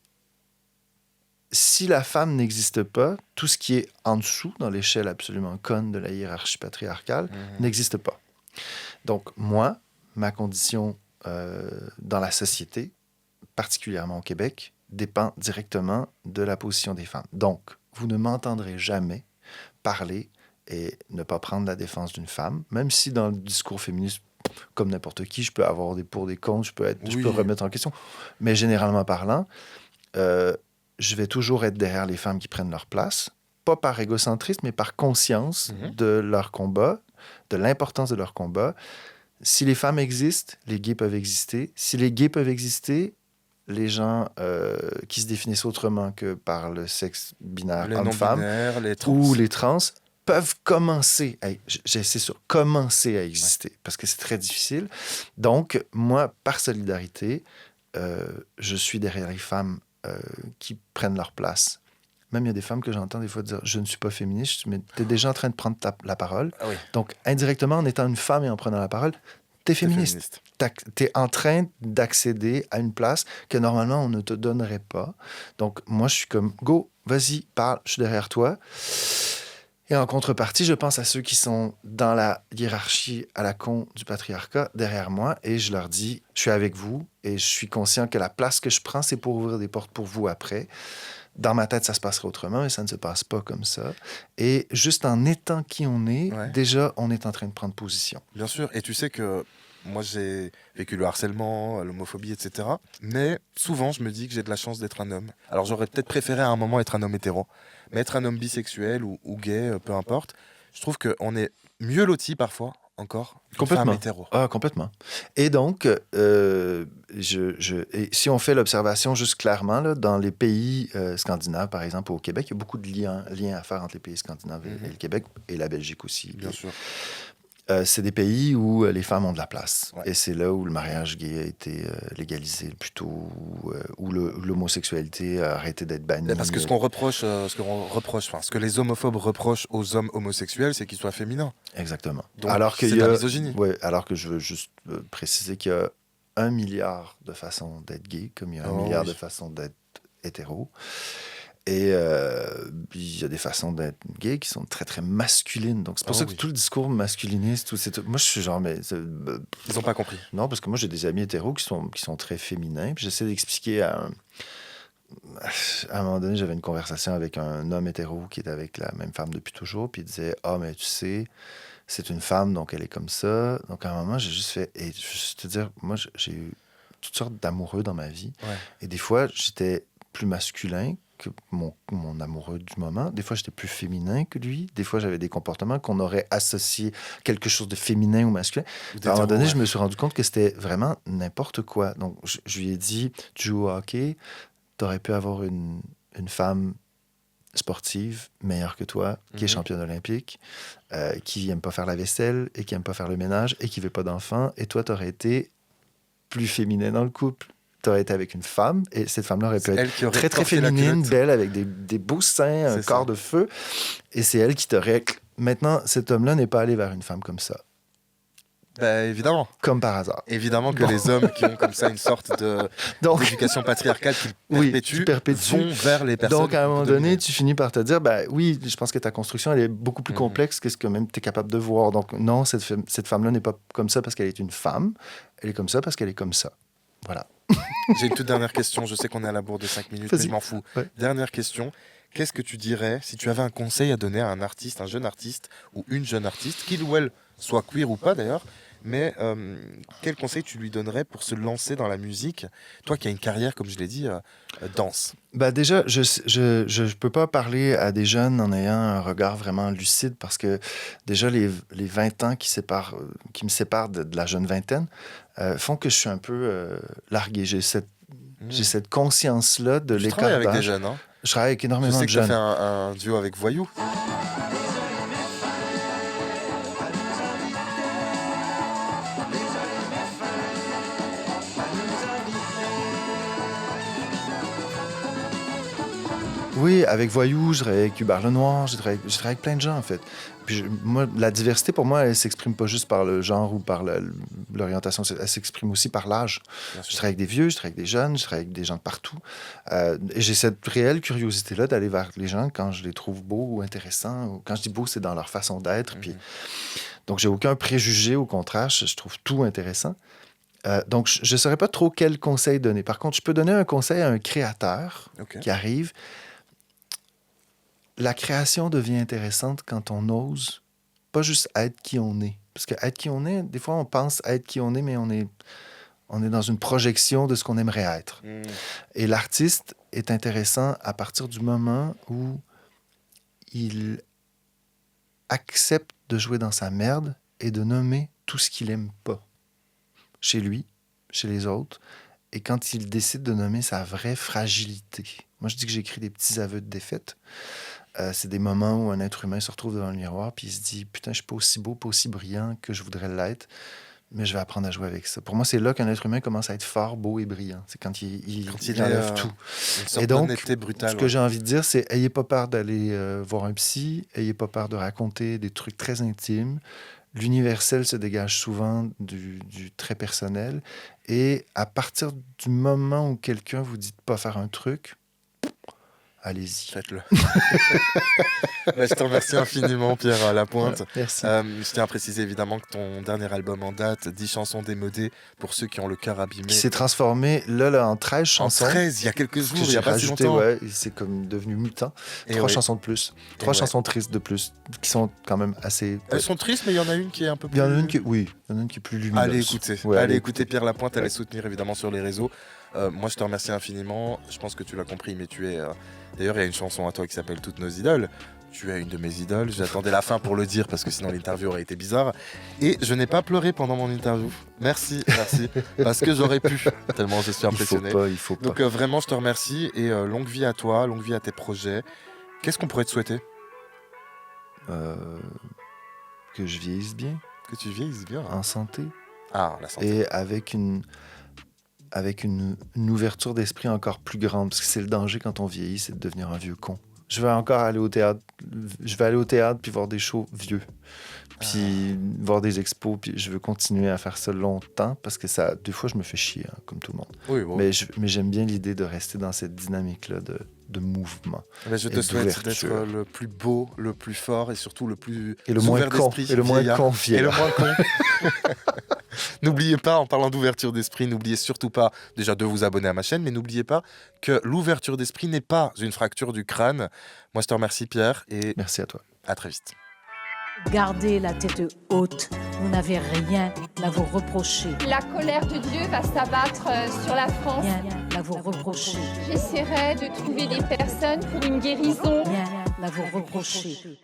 si la femme n'existe pas, tout ce qui est en dessous, dans l'échelle absolument conne de la hiérarchie patriarcale, n'existe pas. Donc, moi, ma condition dans la société, particulièrement au Québec, dépend directement de la position des femmes. Donc, vous ne m'entendrez jamais parler et ne pas prendre la défense d'une femme, même si dans le discours féministe, comme n'importe qui, je peux avoir des pour, des contre, je peux remettre en question. Mais généralement parlant, je vais toujours être derrière les femmes qui prennent leur place, pas par égocentrisme, mais par conscience de leur combat, de l'importance de leur combat. Si les femmes existent, les gays peuvent exister. Si les gays peuvent exister, les gens qui se définissent autrement que par le sexe binaire Les homme-femme non-binaires, les trans. ou les trans peuvent commencer, c'est sûr, commencer à exister, parce que c'est très difficile. Donc, moi, par solidarité, je suis derrière les femmes qui prennent leur place. Même il y a des femmes que j'entends des fois dire « je ne suis pas féministe », mais tu es déjà en train de prendre la parole. Ah oui. Donc, indirectement, en étant une femme et en prenant la parole, tu es féministe. Tu es en train d'accéder à une place que normalement on ne te donnerait pas. Donc, moi, je suis comme « go, vas-y, parle, je suis derrière toi ». Et en contrepartie, je pense à ceux qui sont dans la hiérarchie à la con du patriarcat derrière moi et je leur dis « je suis avec vous et je suis conscient que la place que je prends, c'est pour ouvrir des portes pour vous après ». Dans ma tête, ça se passerait autrement, mais ça ne se passe pas comme ça. Et juste en étant qui on est, déjà, on est en train de prendre position. Bien sûr, et tu sais que moi, j'ai vécu le harcèlement, l'homophobie, etc. Mais souvent, je me dis que j'ai de la chance d'être un homme. Alors, j'aurais peut-être préféré à un moment être un homme hétéro. Mais être un homme bisexuel ou gay, peu importe, je trouve qu'on est mieux loti parfois, encore, qu'une femme hétéro. Ah, complètement. Et donc, et si on fait l'observation juste clairement, là, dans les pays scandinaves, par exemple, au Québec, il y a beaucoup de liens à faire entre les pays scandinaves et le Québec, et la Belgique aussi. Bien sûr. C'est des pays où les femmes ont de la place. Ouais. Et c'est là où le mariage gay a été légalisé le plus tôt, où l'homosexualité a arrêté d'être bannie. Parce que ce que les homophobes reprochent aux hommes homosexuels, c'est qu'ils soient féminins. Exactement. Donc, alors c'est de la misogynie. Ouais, alors que je veux juste préciser qu'il y a 1 milliard de façons d'être gay, comme il y a 1 milliard de façons d'être hétéro. Et il y a des façons d'être gay qui sont très, très masculines. Donc, c'est pour ça que tout le discours masculiniste, moi, je suis genre, mais... Ils n'ont pas compris. Non, parce que moi, j'ai des amis hétéros qui sont très féminins. Puis j'essaie d'expliquer à un moment donné, j'avais une conversation avec un homme hétéro qui était avec la même femme depuis toujours. Puis il disait, « Ah, mais tu sais, c'est une femme, donc elle est comme ça. » Donc, à un moment, j'ai juste fait... Et juste te dire, moi, j'ai eu toutes sortes d'amoureux dans ma vie. Ouais. Et des fois, j'étais plus masculin que mon amoureux du moment. Des fois, j'étais plus féminin que lui. Des fois, j'avais des comportements qu'on aurait associés quelque chose de féminin ou masculin. À un moment donné, je me suis rendu compte que c'était vraiment n'importe quoi. Donc, je lui ai dit, tu joues au hockey, t'aurais pu avoir une femme sportive meilleure que toi, qui est championne olympique, qui aime pas faire la vaisselle et qui aime pas faire le ménage et qui veut pas d'enfants. Et toi, t'aurais été plus féminin dans le couple. Tu aurais été avec une femme, et cette femme-là aurait pu être très, très féminine, belle, avec des beaux seins, un corps de feu. Et c'est elle qui t'aurait... Maintenant, cet homme-là n'est pas allé vers une femme comme ça. Ben, évidemment. Comme par hasard. Évidemment que les hommes qui ont comme ça une sorte d'éducation patriarcale qui perpétue vont vers les personnes. Donc, à un moment donné, tu finis par te dire, ben oui, je pense que ta construction, elle est beaucoup plus complexe que ce que même tu es capable de voir. Donc, non, cette femme-là n'est pas comme ça parce qu'elle est une femme. Elle est comme ça parce qu'elle est comme ça. Voilà. J'ai une toute dernière question. Je sais qu'on est à la bourre de 5 minutes, mais je m'en fous. Ouais. Dernière question. Qu'est-ce que tu dirais si tu avais un conseil à donner à un artiste, un jeune artiste ou une jeune artiste, qu'il ou elle soit queer ou pas d'ailleurs, mais quel conseil tu lui donnerais pour se lancer dans la musique? Toi qui as une carrière, comme je l'ai dit, danse. Bah déjà, je peux pas parler à des jeunes en ayant un regard vraiment lucide parce que déjà les 20 ans qui me séparent de la jeune vingtaine font que je suis un peu largué. J'ai cette conscience-là de l'écart d'âge. Tu travailles avec des jeunes, hein? Je travaille avec énormément de jeunes. Je sais que tu as fait un duo avec Voyou. Oui, avec Voyou, je travaille avec Hubert Lenoir, je travaille avec plein de gens, en fait. Puis moi, la diversité, pour moi, elle s'exprime pas juste par le genre ou par l'orientation, elle s'exprime aussi par l'âge. Je travaille avec des vieux, je travaille avec des jeunes, je travaille avec des gens de partout. Et j'ai cette réelle curiosité-là d'aller vers les gens quand je les trouve beaux ou intéressants. Quand je dis beau, c'est dans leur façon d'être. Puis... Donc, j'ai aucun préjugé, au contraire, je trouve tout intéressant. Donc, je ne saurais pas trop quel conseil donner. Par contre, je peux donner un conseil à un créateur qui arrive. La création devient intéressante quand on ose pas juste être qui on est. Parce que être qui on est, des fois, on pense être qui on est, mais on est dans une projection de ce qu'on aimerait être. Et l'artiste est intéressant à partir du moment où il accepte de jouer dans sa merde et de nommer tout ce qu'il aime pas. Chez lui, chez les autres, et quand il décide de nommer sa vraie fragilité. Moi, je dis que j'écris des petits aveux de défaite. C'est des moments où un être humain se retrouve devant le miroir puis il se dit « Putain, je suis pas aussi beau, pas aussi brillant que je voudrais l'être, mais je vais apprendre à jouer avec ça. » Pour moi, c'est là qu'un être humain commence à être fort, beau et brillant. C'est quand il enlève tout. Une sorte Et donc, d'honnêteté brutale. ce que j'ai envie de dire, c'est ayez pas peur d'aller voir un psy, ayez pas peur de raconter des trucs très intimes. L'universel se dégage souvent du très personnel. Et à partir du moment où quelqu'un vous dit de pas faire un truc, allez-y. Faites-le. Je te remercie infiniment, Pierre Lapointe. Merci. Je tiens à préciser évidemment que ton dernier album en date, 10 chansons démodées, pour ceux qui ont le cœur abîmé. Qui s'est transformé là, en 13 chansons. En 13, il y a quelques jours, il n'y j'ai a pas si rajouté, longtemps. ouais, c'est comme devenu mutant. Et 3 ouais. chansons de plus. 3 chansons tristes de plus, qui sont quand même assez... Elles sont tristes, mais il y en a une qui est un peu plus... Il y en a une qui, oui, il y en a une qui est plus lumineuse. Allez écouter, Ouais, allez écouter Pierre Lapointe, allez Ouais. soutenir évidemment sur les réseaux. Moi je te remercie infiniment, je pense que tu l'as compris, mais tu es... D'ailleurs il y a une chanson à toi qui s'appelle Toutes nos idoles. Tu es une de mes idoles, j'attendais la fin pour le dire parce que sinon l'interview aurait été bizarre. Et je n'ai pas pleuré pendant mon interview. Merci, parce que j'aurais pu, tellement je suis impressionné. Il faut pas. Donc vraiment je te remercie et longue vie à toi, longue vie à tes projets. Qu'est-ce qu'on pourrait te souhaiter ? Que je vieillisse bien. Que tu vieillisses bien. En santé. Ah, la santé. Et avec une ouverture d'esprit encore plus grande, parce que c'est le danger quand on vieillit, c'est de devenir un vieux con. Je vais encore aller au théâtre. Je vais aller au théâtre puis voir des shows vieux. Puis voir des expos. Puis je veux continuer à faire ça longtemps parce que ça, des fois, je me fais chier, hein, comme tout le monde. Oui, bon. Mais j'aime bien l'idée de rester dans cette dynamique-là de mouvement. Mais je te souhaite d'être le plus beau, le plus fort et surtout le plus et le moins ouvert con. d'esprit. Et le moins con. Et le moins con. N'oubliez pas, en parlant d'ouverture d'esprit, n'oubliez surtout pas déjà de vous abonner à ma chaîne, mais n'oubliez pas que l'ouverture d'esprit n'est pas une fracture du crâne. Moi, je te remercie, Pierre, et merci à toi. À très vite. Gardez la tête haute, vous n'avez rien à vous reprocher. La colère de Dieu va s'abattre sur la France. Rien à vous reprocher. J'essaierai de trouver des personnes pour une guérison. Rien à vous reprocher.